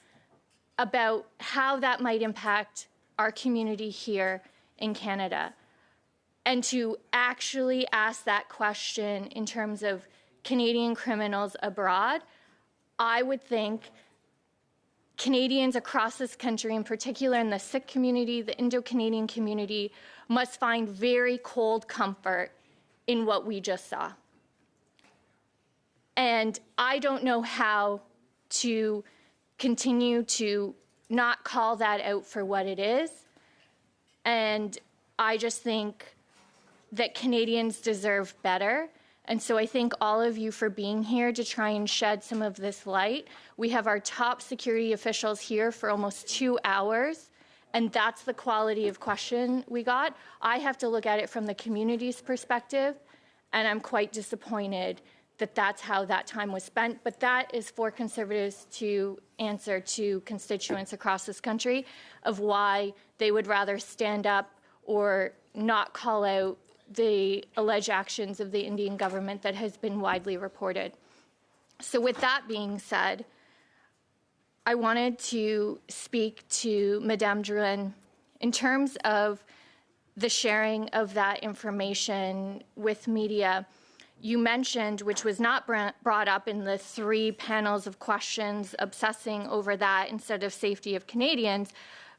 about how that might impact our community here in Canada. And to actually ask that question in terms of Canadian criminals abroad, I would think Canadians across this country, in particular in the Sikh community, the Indo-Canadian community, must find very cold comfort in what we just saw. And I don't know how to continue to not call that out for what it is. And I just think that Canadians deserve better. And so I thank all of you for being here to try and shed some of this light. We have our top security officials here for almost 2 hours, and that's the quality of question we got. I have to look at it from the community's perspective, and I'm quite disappointed that that's how that time was spent. But that is for Conservatives to answer to constituents across this country of why they would rather stand up or not call out the alleged actions of the Indian government that has been widely reported. So with that being said, I wanted to speak to Madame Drouin in terms of the sharing of that information with media. You mentioned, which was not brought up in the 3 panels of questions obsessing over that instead of safety of Canadians,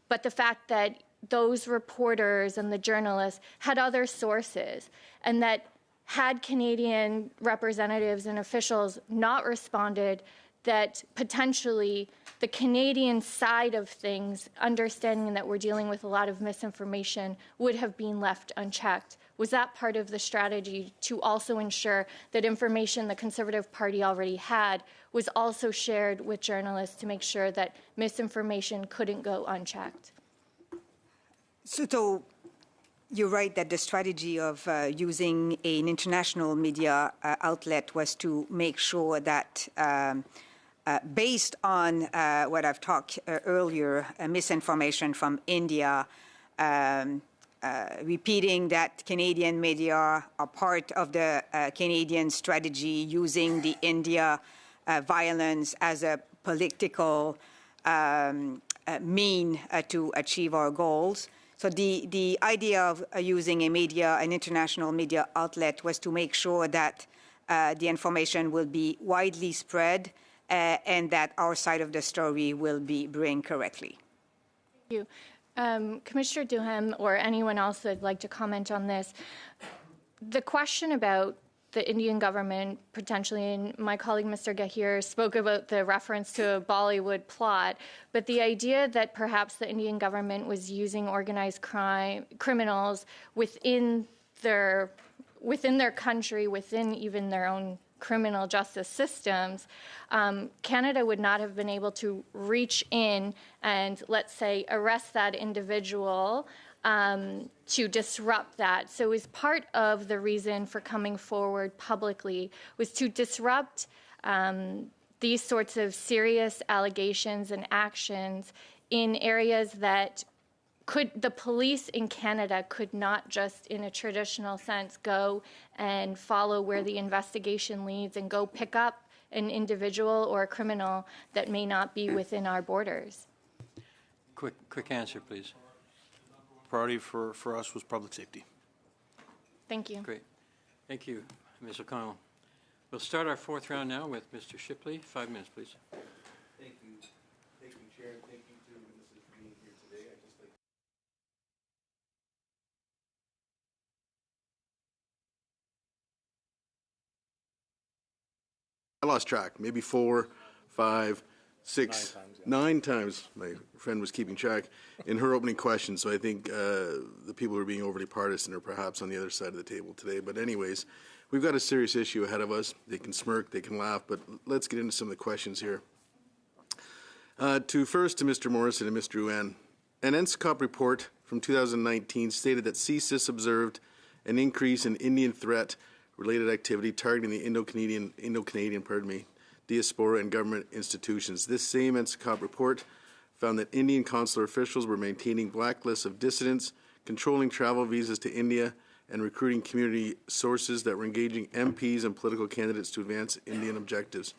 but the fact that those reporters and the journalists had other sources, and that had Canadian representatives and officials not responded, that potentially the Canadian side of things, understanding that we're dealing with a lot of misinformation, would have been left unchecked. Was that part of the strategy to also ensure that information the Conservative Party already had was also shared with journalists to make sure that misinformation couldn't go unchecked? So you're right that the strategy of using an international media outlet was to make sure that based on what I've talked earlier, misinformation from India, repeating that Canadian media are part of the Canadian strategy, using the India violence as a political mean to achieve our goals. So the idea of using an international media outlet was to make sure that the information will be widely spread and that our side of the story will be bring correctly. Thank you. Commissioner Duhem or anyone else that'd like to comment on this, the question about the Indian government potentially, and my colleague Mr. Gahir spoke about the reference to a Bollywood plot, but the idea that perhaps the Indian government was using organized criminals within their country, within even their own criminal justice systems, Canada would not have been able to reach in and, let's say, arrest that individual to disrupt that. So it was part of the reason for coming forward publicly was to disrupt these sorts of serious allegations and actions in areas that the police in Canada could not just in a traditional sense go and follow where the investigation leads and go pick up an individual or a criminal that may not be within our borders. Quick answer, please. Priority for us was public safety. Thank you. Great. Thank you, Ms. O'Connell. We'll start our fourth round now with Mr. Shipley. 5 minutes, please. Thank you. Thank you, Chair, and thank you to witnesses for being here today. I'd just like I lost track, maybe 4, 5, 6, 9 times. My friend was keeping track in her opening question, so I think the people who are being overly partisan are perhaps on the other side of the table today. But anyways, we've got a serious issue ahead of us. They can smirk, they can laugh, but let's get into some of the questions here. First to Mr. Morrison and Mr. Uan. An NSCOP report from 2019 stated that CSIS observed an increase in Indian threat-related activity targeting the Indo-Canadian, diaspora and government institutions. This same NSCOP report found that Indian consular officials were maintaining blacklists of dissidents, controlling travel visas to India, and recruiting community sources that were engaging MPs and political candidates to advance Indian objectives.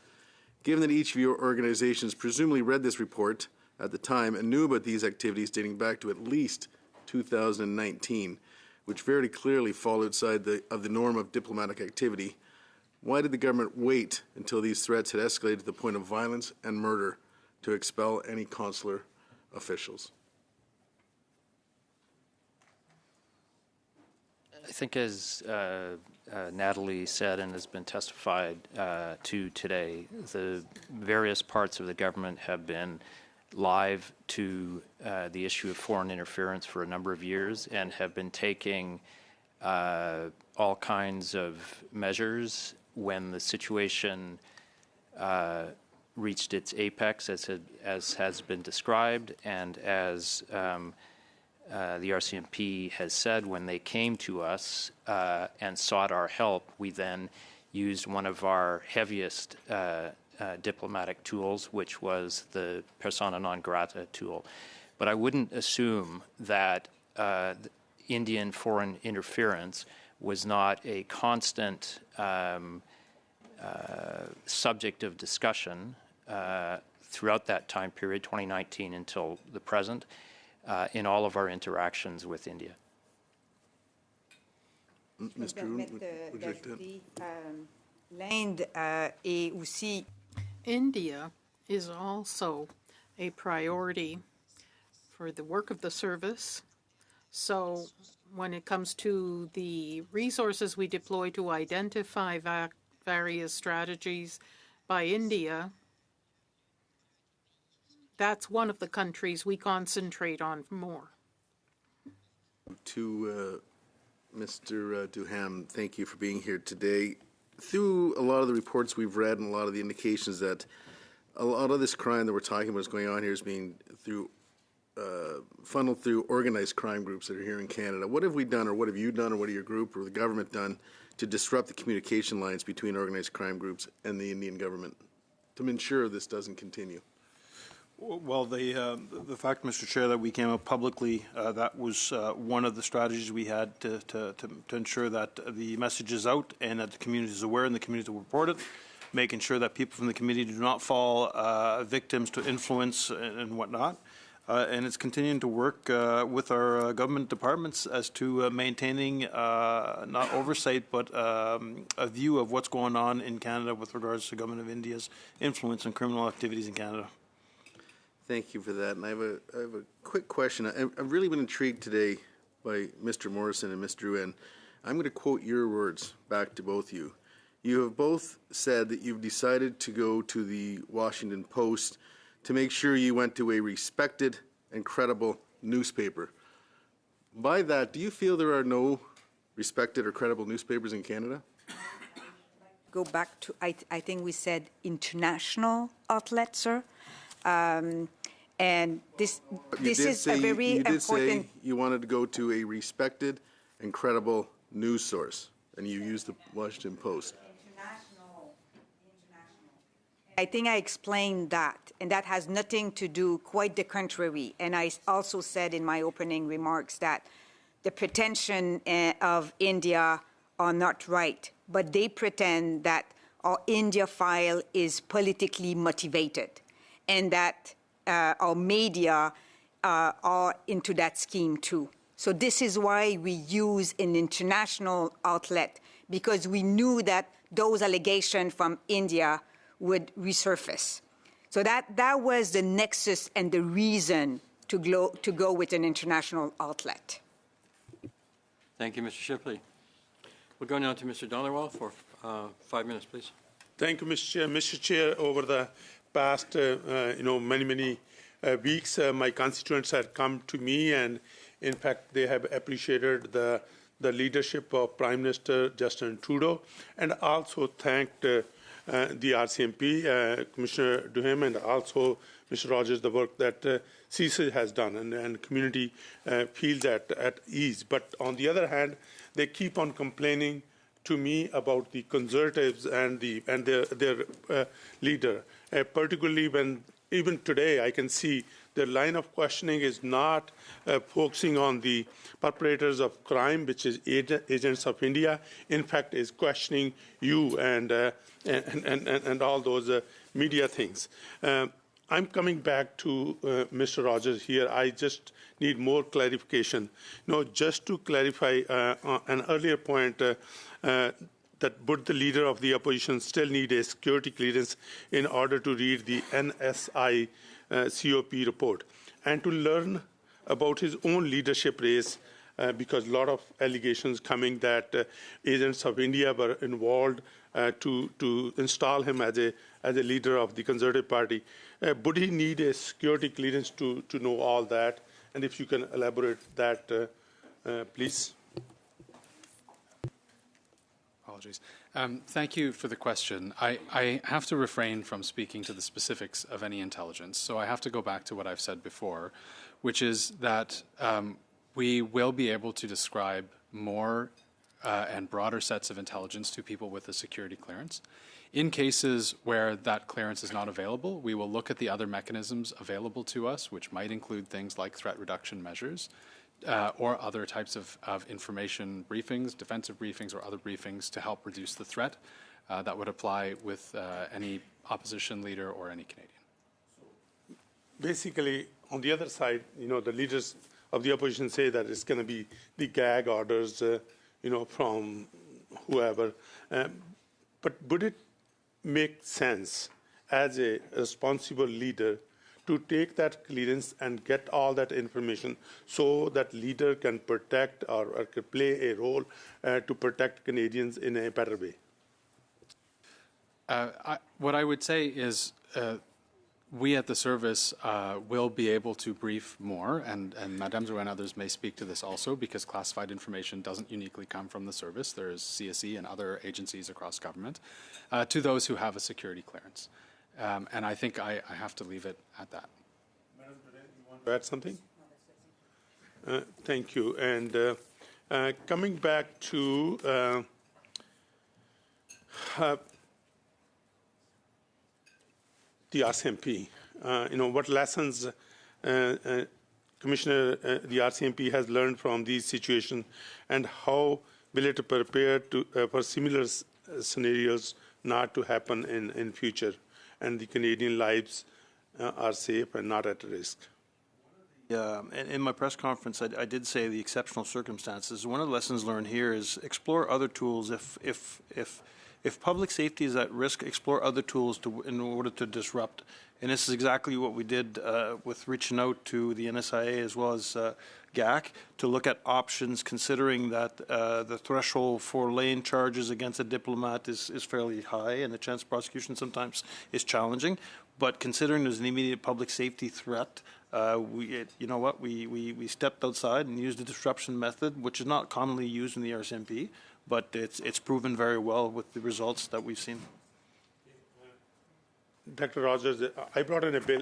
Given that each of your organizations presumably read this report at the time and knew about these activities dating back to at least 2019, which very clearly fall outside of the norm of diplomatic activity, why did the government wait until these threats had escalated to the point of violence and murder to expel any consular officials? I think as Natalie said and has been testified to today, the various parts of the government have been live to the issue of foreign interference for a number of years and have been taking all kinds of measures when the situation reached its apex, as has been described, and as the RCMP has said, when they came to us and sought our help, we then used one of our heaviest diplomatic tools, which was the persona non grata tool. But I wouldn't assume that Indian foreign interference was not a constant subject of discussion throughout that time period, 2019 until the present, in all of our interactions with India. Mr. would you like to? India is also a priority for the work of the service. So when it comes to the resources we deploy to identify various strategies by India, that's one of the countries we concentrate on more. To Mr. Duham, thank you for being here today. Through a lot of the reports we've read and a lot of the indications that a lot of this crime that we're talking about is going on here is being funneled through organized crime groups that are here in Canada. What have we done, or what have you done, or what have your group or the government done to disrupt the communication lines between organized crime groups and the Indian government? to ensure this doesn't continue? Well, the fact, Mr. Chair, that we came out publicly, that was one of the strategies we had to ensure that the message is out and that the community is aware and the community will report it, making sure that people from the community do not fall victims to influence and whatnot. And it's continuing to work with our government departments as to maintaining not oversight, but a view of what's going on in Canada with regards to the Government of India's influence on criminal activities in Canada. Thank you for that. And I have a quick question. I've really been intrigued today by Mr. Morrison and Mr. Nguyen. I'm going to quote your words back to both of you. You have both said that you've decided to go to the Washington Post to make sure you went to a respected and credible newspaper. By that, do you feel there are no respected or credible newspapers in Canada? Go back to, I think we said international outlet, sir. And this is a very you did important. say you wanted to go to a respected and credible news source, and you used the Washington Post. I think I explained that, and that has nothing to do, quite the contrary. And I also said in my opening remarks that the pretension of India are not right, but they pretend that our India file is politically motivated, and that our media are into that scheme too. So this is why we use an international outlet, because we knew that those allegations from India would resurface. So that was the nexus and the reason to go with an international outlet. Thank you, Mr. Shipley. We'll go now to Mr. Dollarwell for 5 minutes, please. Thank you, Mr. Chair. Mr. Chair, over the past, many weeks, my constituents had come to me, and in fact, they have appreciated the leadership of Prime Minister Justin Trudeau, and also thanked the RCMP, Commissioner Duhem, and also Mr. Rogers, the work that CSIS has done, and community feels at ease. But on the other hand, they keep on complaining to me about the Conservatives and their leader, particularly when even today I can see the line of questioning is not focusing on the perpetrators of crime, which is agents of India. In fact, is questioning you and all those media things. I'm coming back to Mr. Rogers here. I just need more clarification. Just to clarify an earlier point, that would the leader of the opposition still need a security clearance in order to read the NSI COP report and to learn about his own leadership race, because a lot of allegations coming that agents of India were involved to install him as a leader of the Conservative Party. Would he need a security clearance to know all that? And if you can elaborate that, please. Apologies. Thank you for the question. I have to refrain from speaking to the specifics of any intelligence, so I have to go back to what I've said before, which is that we will be able to describe more and broader sets of intelligence to people with a security clearance. In cases where that clearance is not available, we will look at the other mechanisms available to us, which might include things like threat reduction measures, or other types of information briefings, defensive briefings, or other briefings to help reduce the threat that would apply with any opposition leader or any Canadian. Basically, on the other side, the leaders of the opposition say that it's going to be the gag orders, from whoever. But would it make sense as a responsible leader to take that clearance and get all that information so that leader can protect or can play a role to protect Canadians in a better way? What I would say is we at the service will be able to brief more, and Madame Drouin and others may speak to this also, because classified information doesn't uniquely come from the service. There is CSE and other agencies across government, to those who have a security clearance. And I think I have to leave it at that. Madam President, you want to add something? Thank you. And coming back to the RCMP. What lessons Commissioner, the RCMP has learned from these situations, and how will it prepare for similar scenarios not to happen in future, and the Canadian lives are safe and not at risk? In my press conference, I did say the exceptional circumstances. One of the lessons learned here is explore other tools. If public safety is at risk, explore other tools in order to disrupt. And this is exactly what we did with reaching out to the NSIA as well as GAC to look at options, considering that the threshold for laying charges against a diplomat is fairly high, and the chance of prosecution sometimes is challenging. But considering there's an immediate public safety threat, we stepped outside and used the disruption method, which is not commonly used in the RCMP, but it's proven very well with the results that we've seen. Dr. Rogers, I brought in a bill,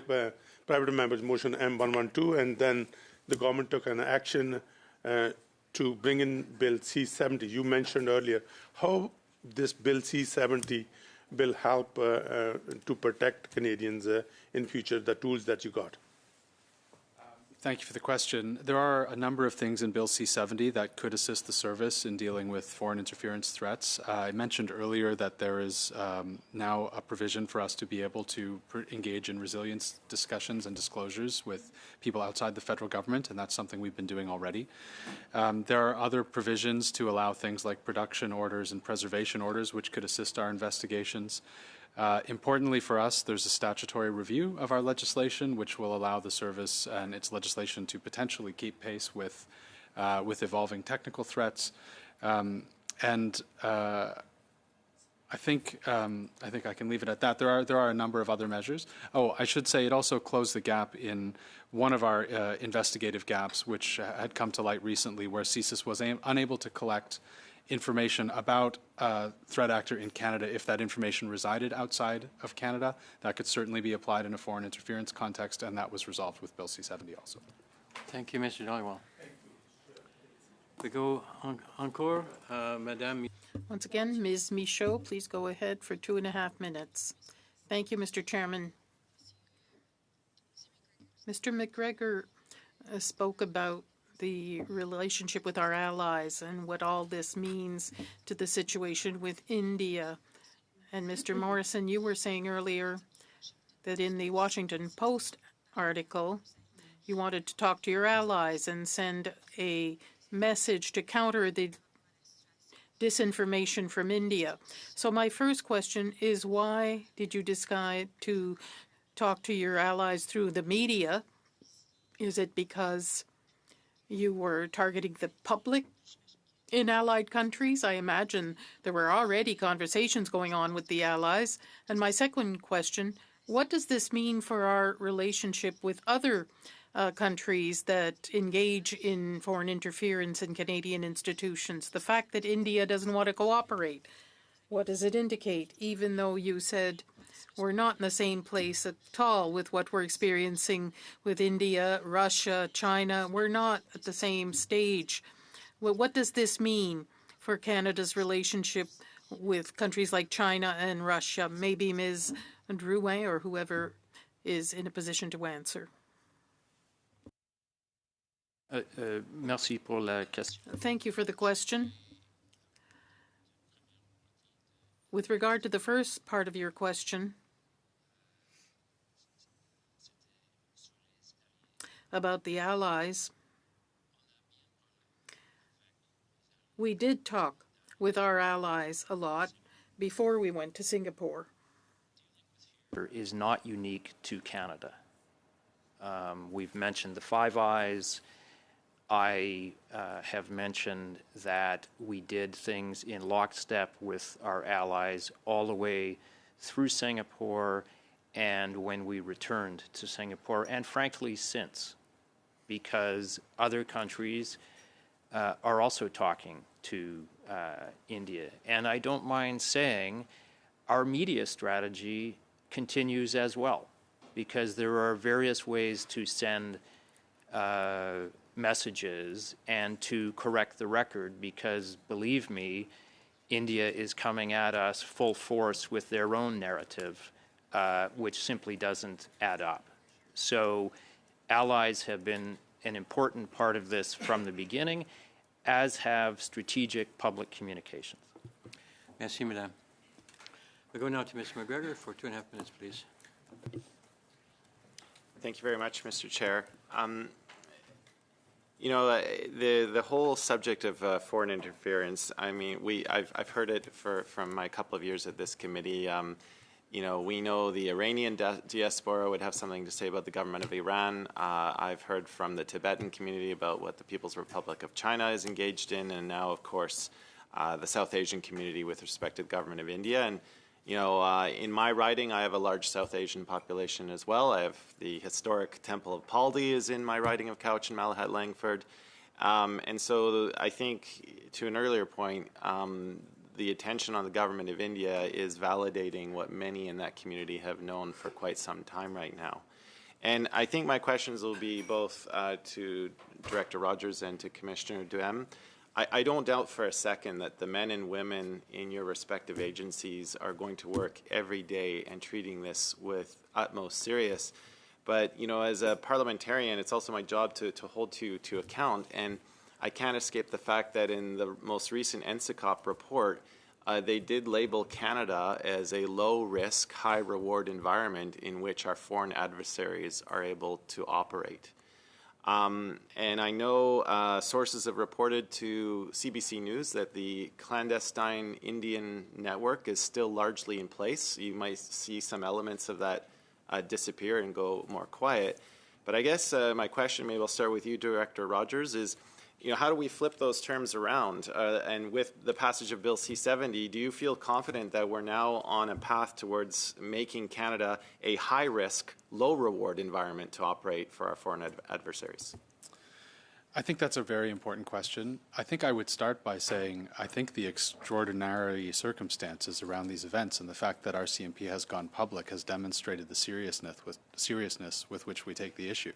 private members motion M112, and then the government took an action to bring in Bill C-70. You mentioned earlier how this Bill C-70 will help to protect Canadians in future, the tools that you got. Thank you for the question. There are a number of things in Bill C-70 that could assist the service in dealing with foreign interference threats. I mentioned earlier that there is now a provision for us to be able to engage in resilience discussions and disclosures with people outside the federal government, and that's something we've been doing already. There are other provisions to allow things like production orders and preservation orders, which could assist our investigations. Importantly for us, there's a statutory review of our legislation, which will allow the service and its legislation to potentially keep pace with evolving technical threats. I think I can leave it at that. There are a number of other measures. Oh, I should say it also closed the gap in one of our investigative gaps, which had come to light recently, where CSIS was unable to collect information about a threat actor in Canada if that information resided outside of Canada. That could certainly be applied in a foreign interference context, and that was resolved with Bill C-70 also. Thank you, Mr. Dhaliwal. We go encore, Madame. Once again, Ms. Michaud, please go ahead for 2.5 minutes. Thank you, Mr. Chairman. Mr. McGregor spoke about the relationship with our allies and what all this means to the situation with India. And Mr. Morrison, you were saying earlier that in the Washington Post article, you wanted to talk to your allies and send a message to counter the disinformation from India. So my first question is, why did you decide to talk to your allies through the media? Is it because you were targeting the public in allied countries? I imagine there were already conversations going on with the allies. And my second question, what does this mean for our relationship with other countries that engage in foreign interference in Canadian institutions? The fact that India doesn't want to cooperate, what does it indicate? Even though you said we're not in the same place at all with what we're experiencing with India, Russia, China. We're not at the same stage. Well, what does this mean for Canada's relationship with countries like China and Russia? Maybe Ms. Drouin or whoever is in a position to answer. Merci pour la question. Thank you for the question. With regard to the first part of your question about the allies, we did talk with our allies a lot before we went to Singapore. Is not unique to Canada. We've mentioned the Five Eyes. I have mentioned that we did things in lockstep with our allies all the way through Singapore and when we returned to Singapore, and frankly since, because other countries are also talking to India. And I don't mind saying our media strategy continues as well, because there are various ways to send messages and to correct the record, because believe me, India is coming at us full force with their own narrative which simply doesn't add up. So allies have been an important part of this from the beginning, as have strategic public communications. Merci, Madame. We go now to Mr. McGregor for 2.5 minutes, please. Thank you very much, Mr. Chair. You know, the whole subject of foreign interference, I mean, I've heard it from my couple of years at this committee. You know, we know the Iranian diaspora would have something to say about the government of Iran. I've heard from the Tibetan community about what the People's Republic of China is engaged in, and now, of course, the South Asian community with respect to the government of India. And, you know, in my riding, I have a large South Asian population as well. I have the historic Temple of Paldi is in my riding of Couch and Malahat Langford. And so I think, to an earlier point, the attention on the government of India is validating what many in that community have known for quite some time right now. And I think my questions will be both to Director Rogers and to Commissioner Duhem. I don't doubt for a second that the men and women in your respective agencies are going to work every day and treating this with utmost serious. But, you know, as a parliamentarian, it's also my job to hold you to account. And I can't escape the fact that in the most recent NSECOP report, they did label Canada as a low-risk, high-reward environment in which our foreign adversaries are able to operate. And I know sources have reported to CBC News that the clandestine Indian network is still largely in place. You might see some elements of that disappear and go more quiet. But I guess my question, maybe I'll start with you, Director Rogers, is, you know, how do we flip those terms around? And with the passage of Bill C-70, do you feel confident that we're now on a path towards making Canada a high-risk, low-reward environment to operate for our foreign adversaries? I think that's a very important question. I think I would start by saying I think the extraordinary circumstances around these events and the fact that our CMP has gone public has demonstrated the seriousness with which we take the issue.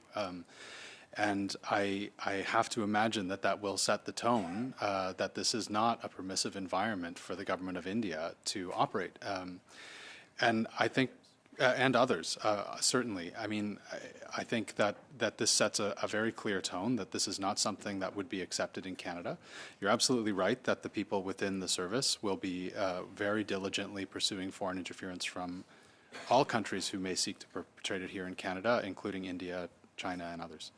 And I have to imagine that that will set the tone that this is not a permissive environment for the government of India to operate. And I think, and others, certainly. I mean, I think that this sets a very clear tone that this is not something that would be accepted in Canada. You're absolutely right that the people within the service will be very diligently pursuing foreign interference from all countries who may seek to perpetrate it here in Canada, including India, China, and others.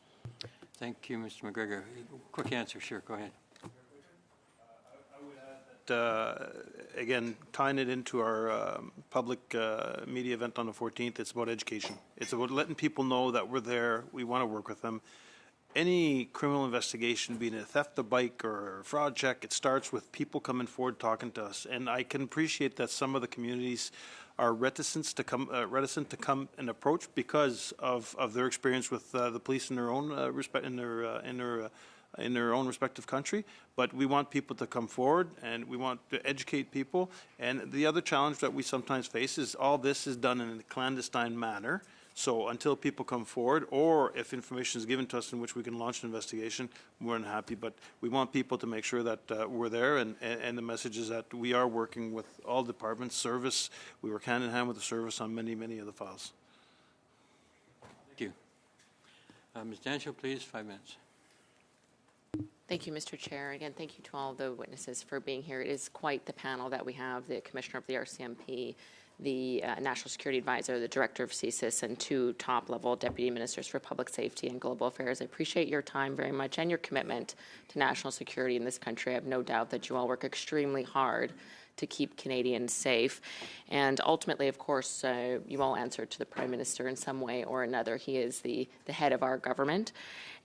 Thank you, Mr. McGregor. Quick answer, sure, go ahead. Again, tying it into our public media event on the 14th, it's about education. It's about letting people know that we're there, we want to work with them. Any criminal investigation, being a theft of bike or a fraud check, it starts with people coming forward talking to us. And I can appreciate that some of the communities are reticent to come and approach because of their experience with the police in their own in their own respective country. But we want people to come forward, and we want to educate people. And the other challenge that we sometimes face is all this is done in a clandestine manner. So until people come forward, or if information is given to us in which we can launch an investigation, we're unhappy. But we want people to make sure that we're there, and the message is that we are working with all departments, service. We work hand in hand with the service on many, many of the files. Thank you. Ms. Dancho, please, 5 minutes. Thank you, Mr. Chair. Again, thank you to all the witnesses for being here. It is quite the panel that we have, the Commissioner of the RCMP, the National Security Advisor, the Director of CSIS, and 2 top-level Deputy Ministers for Public Safety and Global Affairs. I appreciate your time very much and your commitment to national security in this country. I have no doubt that you all work extremely hard to keep Canadians safe. And ultimately, of course, you all answer to the Prime Minister in some way or another. He is the head of our government.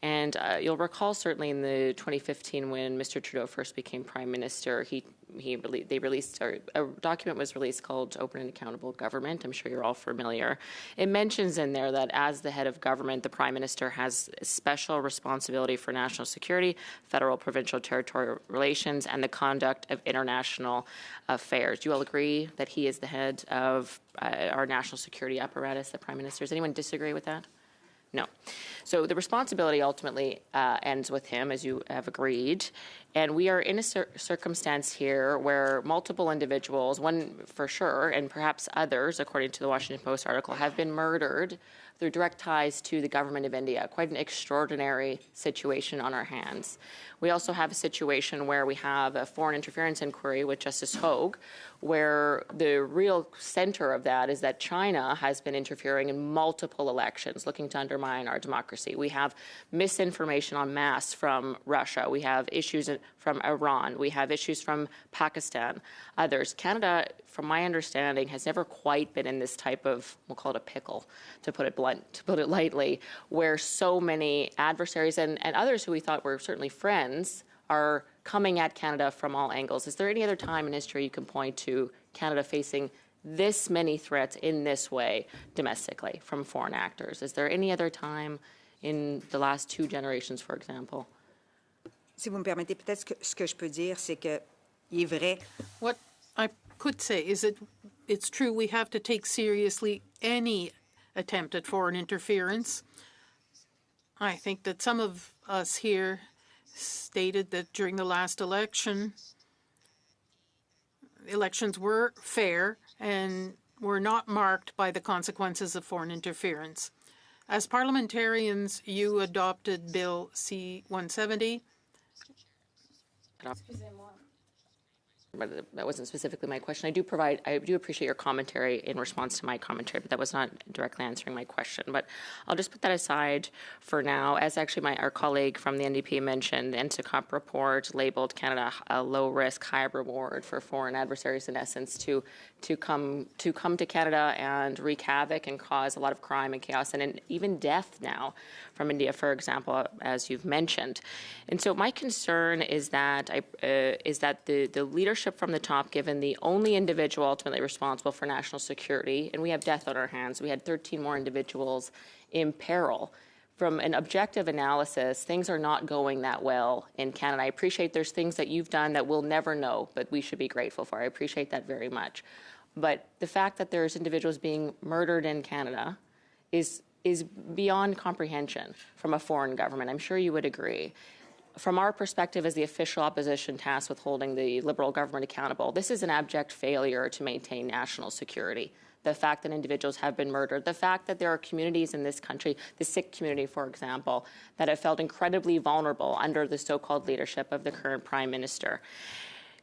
And you'll recall certainly in the 2015 when Mr. Trudeau first became Prime Minister, a document was released called Open and Accountable Government. I'm sure you're all familiar. It mentions in there that as the head of government, the Prime Minister has special responsibility for national security, federal, provincial, territorial relations, and the conduct of international affairs. Do you all agree that he is the head of our national security apparatus, the Prime Minister? Does anyone disagree with that? No. So the responsibility ultimately ends with him, as you have agreed. And we are in a circumstance here where multiple individuals, one for sure, and perhaps others, according to the Washington Post article, have been murdered through direct ties to the government of India. Quite an extraordinary situation on our hands. We also have a situation where we have a foreign interference inquiry with Justice Hogue, where the real center of that is that China has been interfering in multiple elections, looking to undermine our democracy. We have misinformation en masse from Russia. We have issues from Iran. We have issues from Pakistan, others. Canada, from my understanding, has never quite been in this type of, we'll call it a pickle, to put it blunt, to put it lightly, where so many adversaries and others who we thought were certainly friends are coming at Canada from all angles. Is there any other time in history you can point to Canada facing this many threats in this way domestically from foreign actors? Is there any other time in the last 2 generations, for example? Si vous me permettez, peut-être ce que je peux dire, c'est que il est vrai. What I could say is that it's true we have to take seriously any attempt at foreign interference. I think that some of us here stated that during the last election, elections were fair and were not marked by the consequences of foreign interference. As parliamentarians, you adopted Bill C-170. But that wasn't specifically my question. I do appreciate your commentary in response to my commentary, but that was not directly answering my question. But I'll just put that aside for now. As actually our colleague from the NDP mentioned, the NSECOP report labeled Canada a low-risk, high-reward for foreign adversaries, in essence, to come to Canada and wreak havoc and cause a lot of crime and chaos and even death now from India, for example, as you've mentioned. And so my concern is that the leadership from the top, given the only individual ultimately responsible for national security, and we have death on our hands. We had 13 more individuals in peril. From an objective analysis, things are not going that well in Canada. I appreciate there's things that you've done that we'll never know, but we should be grateful for. I appreciate that very much. But the fact that there's individuals being murdered in Canada is beyond comprehension from a foreign government. I'm sure you would agree. From our perspective as the official opposition tasked with holding the Liberal government accountable, this is an abject failure to maintain national security. The fact that individuals have been murdered, the fact that there are communities in this country, the Sikh community, for example, that have felt incredibly vulnerable under the so-called leadership of the current Prime Minister.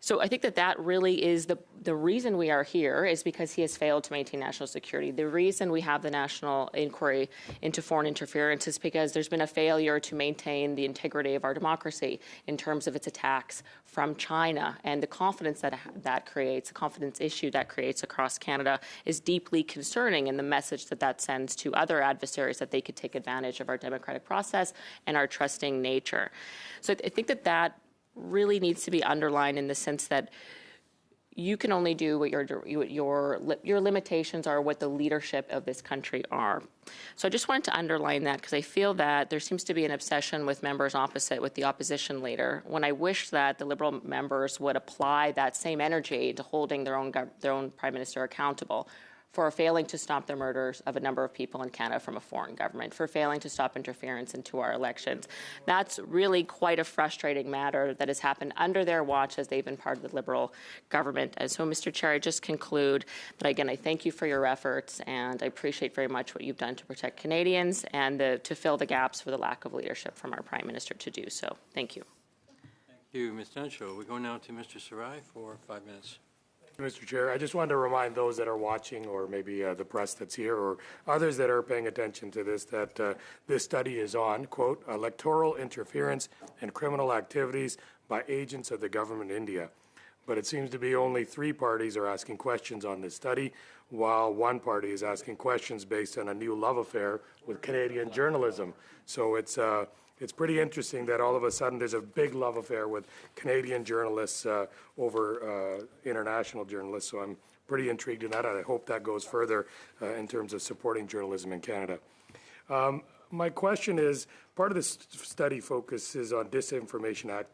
So I think that really is the reason we are here is because he has failed to maintain national security. The reason we have the national inquiry into foreign interference is because there's been a failure to maintain the integrity of our democracy in terms of its attacks from China. And the confidence that creates, the confidence issue that creates across Canada is deeply concerning, and the message that sends to other adversaries that they could take advantage of our democratic process and our trusting nature. So I think that really needs to be underlined in the sense that you can only do what your limitations are, what the leadership of this country are. So I just wanted to underline that because I feel that there seems to be an obsession with members opposite with the opposition leader, when I wish that the Liberal members would apply that same energy to holding their own Prime Minister accountable for failing to stop the murders of a number of people in Canada from a foreign government, for failing to stop interference into our elections. That's really quite a frustrating matter that has happened under their watch as they've been part of the Liberal government. And so, Mr. Chair, I just conclude that, again, I thank you for your efforts, and I appreciate very much what you've done to protect Canadians and to fill the gaps for the lack of leadership from our Prime Minister to do so. Thank you. Thank you, Ms. Duncho. We go now to Mr. Sarai for 5 minutes. Mr. Chair, I just wanted to remind those that are watching, or maybe the press that's here, or others that are paying attention to this, that this study is on, quote, electoral interference and criminal activities by agents of the government of India. But it seems to be only 3 parties are asking questions on this study, while 1 party is asking questions based on a new love affair with Canadian journalism. So it's pretty interesting that all of a sudden there's a big love affair with Canadian journalists over international journalists. So I'm pretty intrigued in that. I hope that goes further in terms of supporting journalism in Canada. My question is, part of this study focuses on disinformation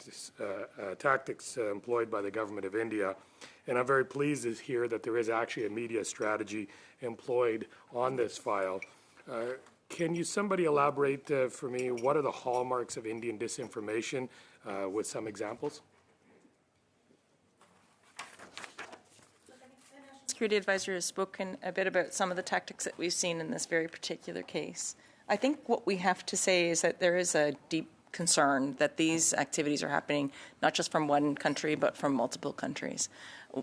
tactics employed by the government of India. And I'm very pleased to hear that there is actually a media strategy employed on this file. Can somebody elaborate for me, what are the hallmarks of Indian disinformation with some examples? Security advisor has spoken a bit about some of the tactics that we've seen in this very particular case. I think what we have to say is that there is a deep concern that these activities are happening not just from one country but from multiple countries.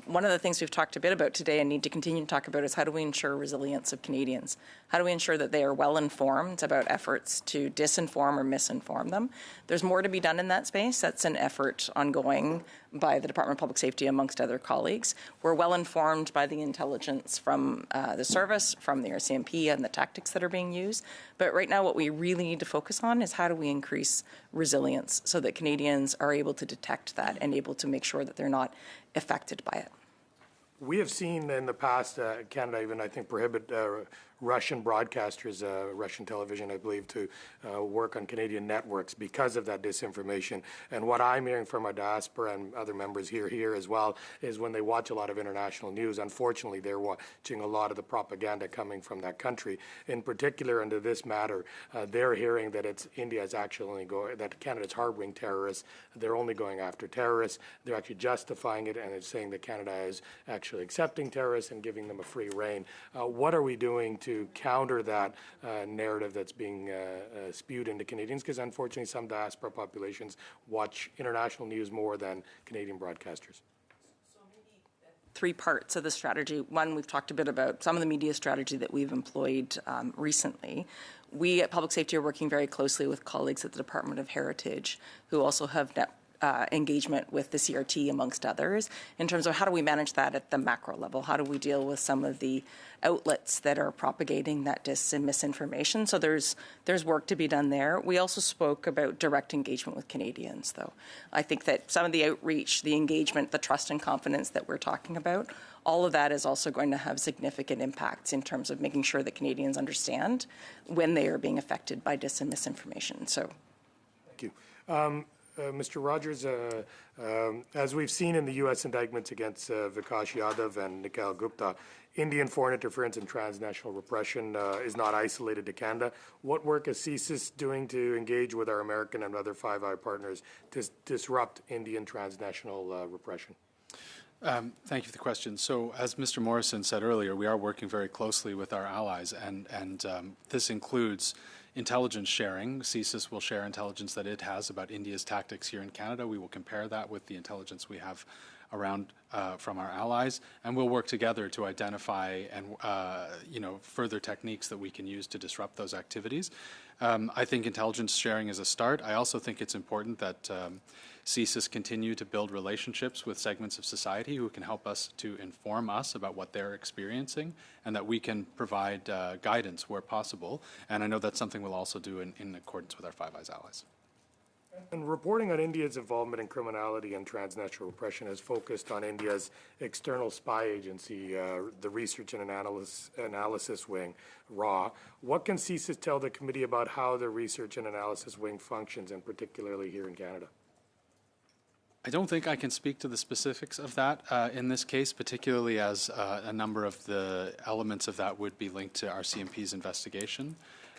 One of the things we've talked a bit about today and need to continue to talk about is how do we ensure resilience of Canadians? How do we ensure that they are well informed about efforts to disinform or misinform them? There's more to be done in that space. That's an effort ongoing by the Department of Public Safety amongst other colleagues. We're well informed by the intelligence from the service, from the RCMP and the tactics that are being used. But right now what we really need to focus on is how do we increase resilience so that Canadians are able to detect that and able to make sure that they're not affected by it. We have seen in the past, Canada even, I think, prohibit Russian broadcasters, Russian television, I believe, to work on Canadian networks because of that disinformation. And what I'm hearing from our diaspora and other members here as well is when they watch a lot of international news, unfortunately, they're watching a lot of the propaganda coming from that country. In particular, under this matter, they're hearing that India is actually that Canada's harboring terrorists. They're only going after terrorists. They're actually justifying it, and it's saying that Canada is actually accepting terrorists and giving them a free rein. What are we doing to counter that narrative that's being spewed into Canadians? Because unfortunately, some diaspora populations watch international news more than Canadian broadcasters. Three parts of the strategy. One, we've talked a bit about some of the media strategy that we've employed recently. We at Public Safety are working very closely with colleagues at the Department of Heritage who also have engagement with the CRT, amongst others, in terms of how do we manage that at the macro level? How do we deal with some of the outlets that are propagating that dis and misinformation? So there's work to be done there. We also spoke about direct engagement with Canadians, though. I think that some of the outreach, the engagement, the trust and confidence that we're talking about, all of that is also going to have significant impacts in terms of making sure that Canadians understand when they are being affected by dis and misinformation. So, thank you. Mr. Rogers, as we've seen in the U.S. indictments against Vikash Yadav and Nikhil Gupta, Indian foreign interference and transnational repression is not isolated to Canada. What work is CSIS doing to engage with our American and other Five Eyes partners to disrupt Indian transnational repression? Thank you for the question. So, as Mr. Morrison said earlier, we are working very closely with our allies, and this includes intelligence sharing. CSIS will share intelligence that it has about India's tactics here in Canada. We will compare that with the intelligence we have around from our allies, and we'll work together to identify and further techniques that we can use to disrupt those activities. I think intelligence sharing is a start. I also think it's important that CSIS continue to build relationships with segments of society who can help us to inform us about what they're experiencing, and that we can provide guidance where possible. And I know that's something we'll also do in accordance with our Five Eyes allies. And reporting on India's involvement in criminality and transnational repression has focused on India's external spy agency, the Research and Analysis Wing, RAW. What can CSIS tell the committee about how the Research and Analysis Wing functions, and particularly here in Canada? I don't think I can speak to the specifics of that in this case, particularly as a number of the elements of that would be linked to RCMP's investigation.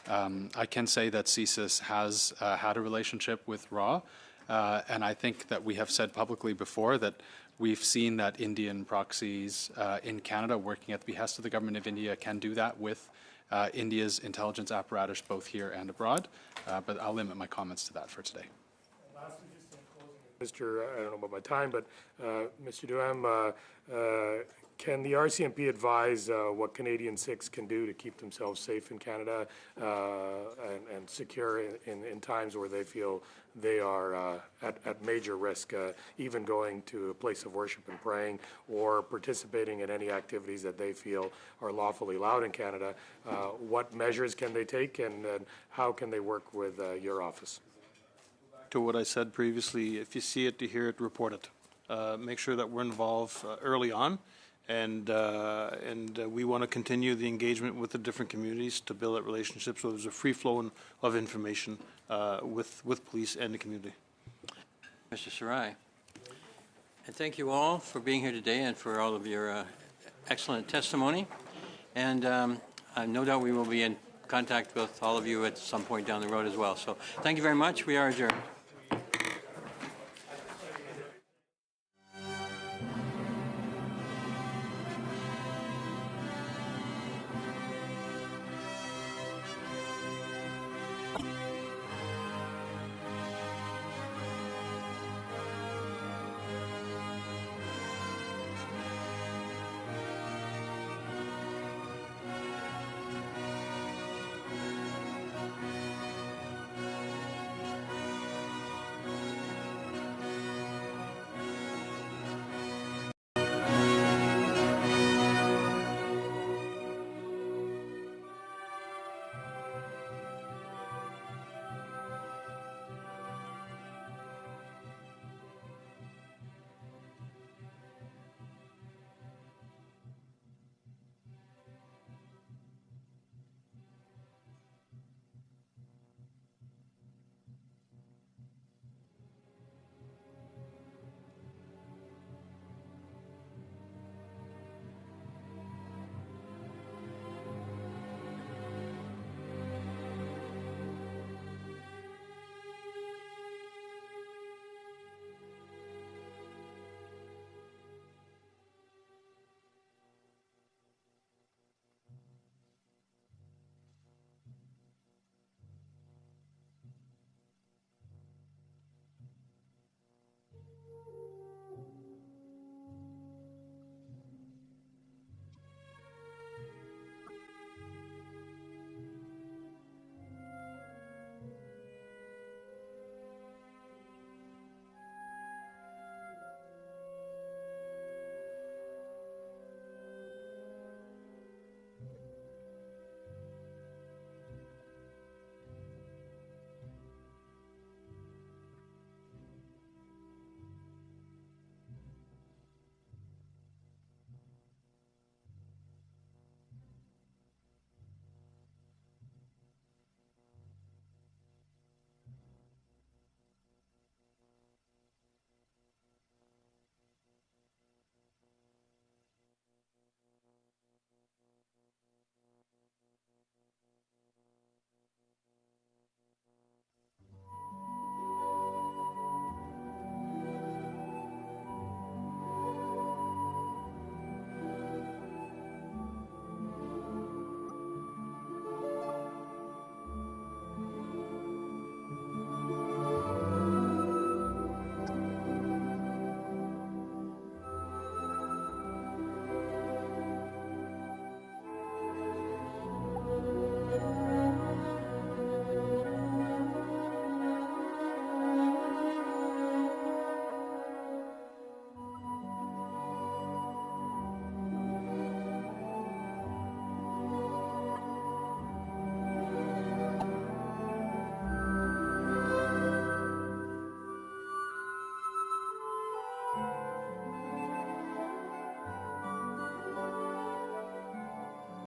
I can say that CSIS has had a relationship with RAW, and I think that we have said publicly before that we've seen that Indian proxies in Canada working at the behest of the government of India can do that with India's intelligence apparatus both here and abroad, but I'll limit my comments to that for today. Mr. I don't know about my time, but Mr. Duham, can the RCMP advise what Canadian Sikhs can do to keep themselves safe in Canada and secure in times where they feel they are at major risk, even going to a place of worship and praying, or participating in any activities that they feel are lawfully allowed in Canada? What measures can they take, and how can they work with your office? To what I said previously, if you see it, you hear it, report it. Make sure that we're involved early on, and we want to continue the engagement with the different communities to build that relationship so there's a free flow of information with police and the community. Mr. Sarai. And thank you all for being here today and for all of your excellent testimony. And no doubt we will be in contact with all of you at some point down the road as well. So thank you very much. We are adjourned.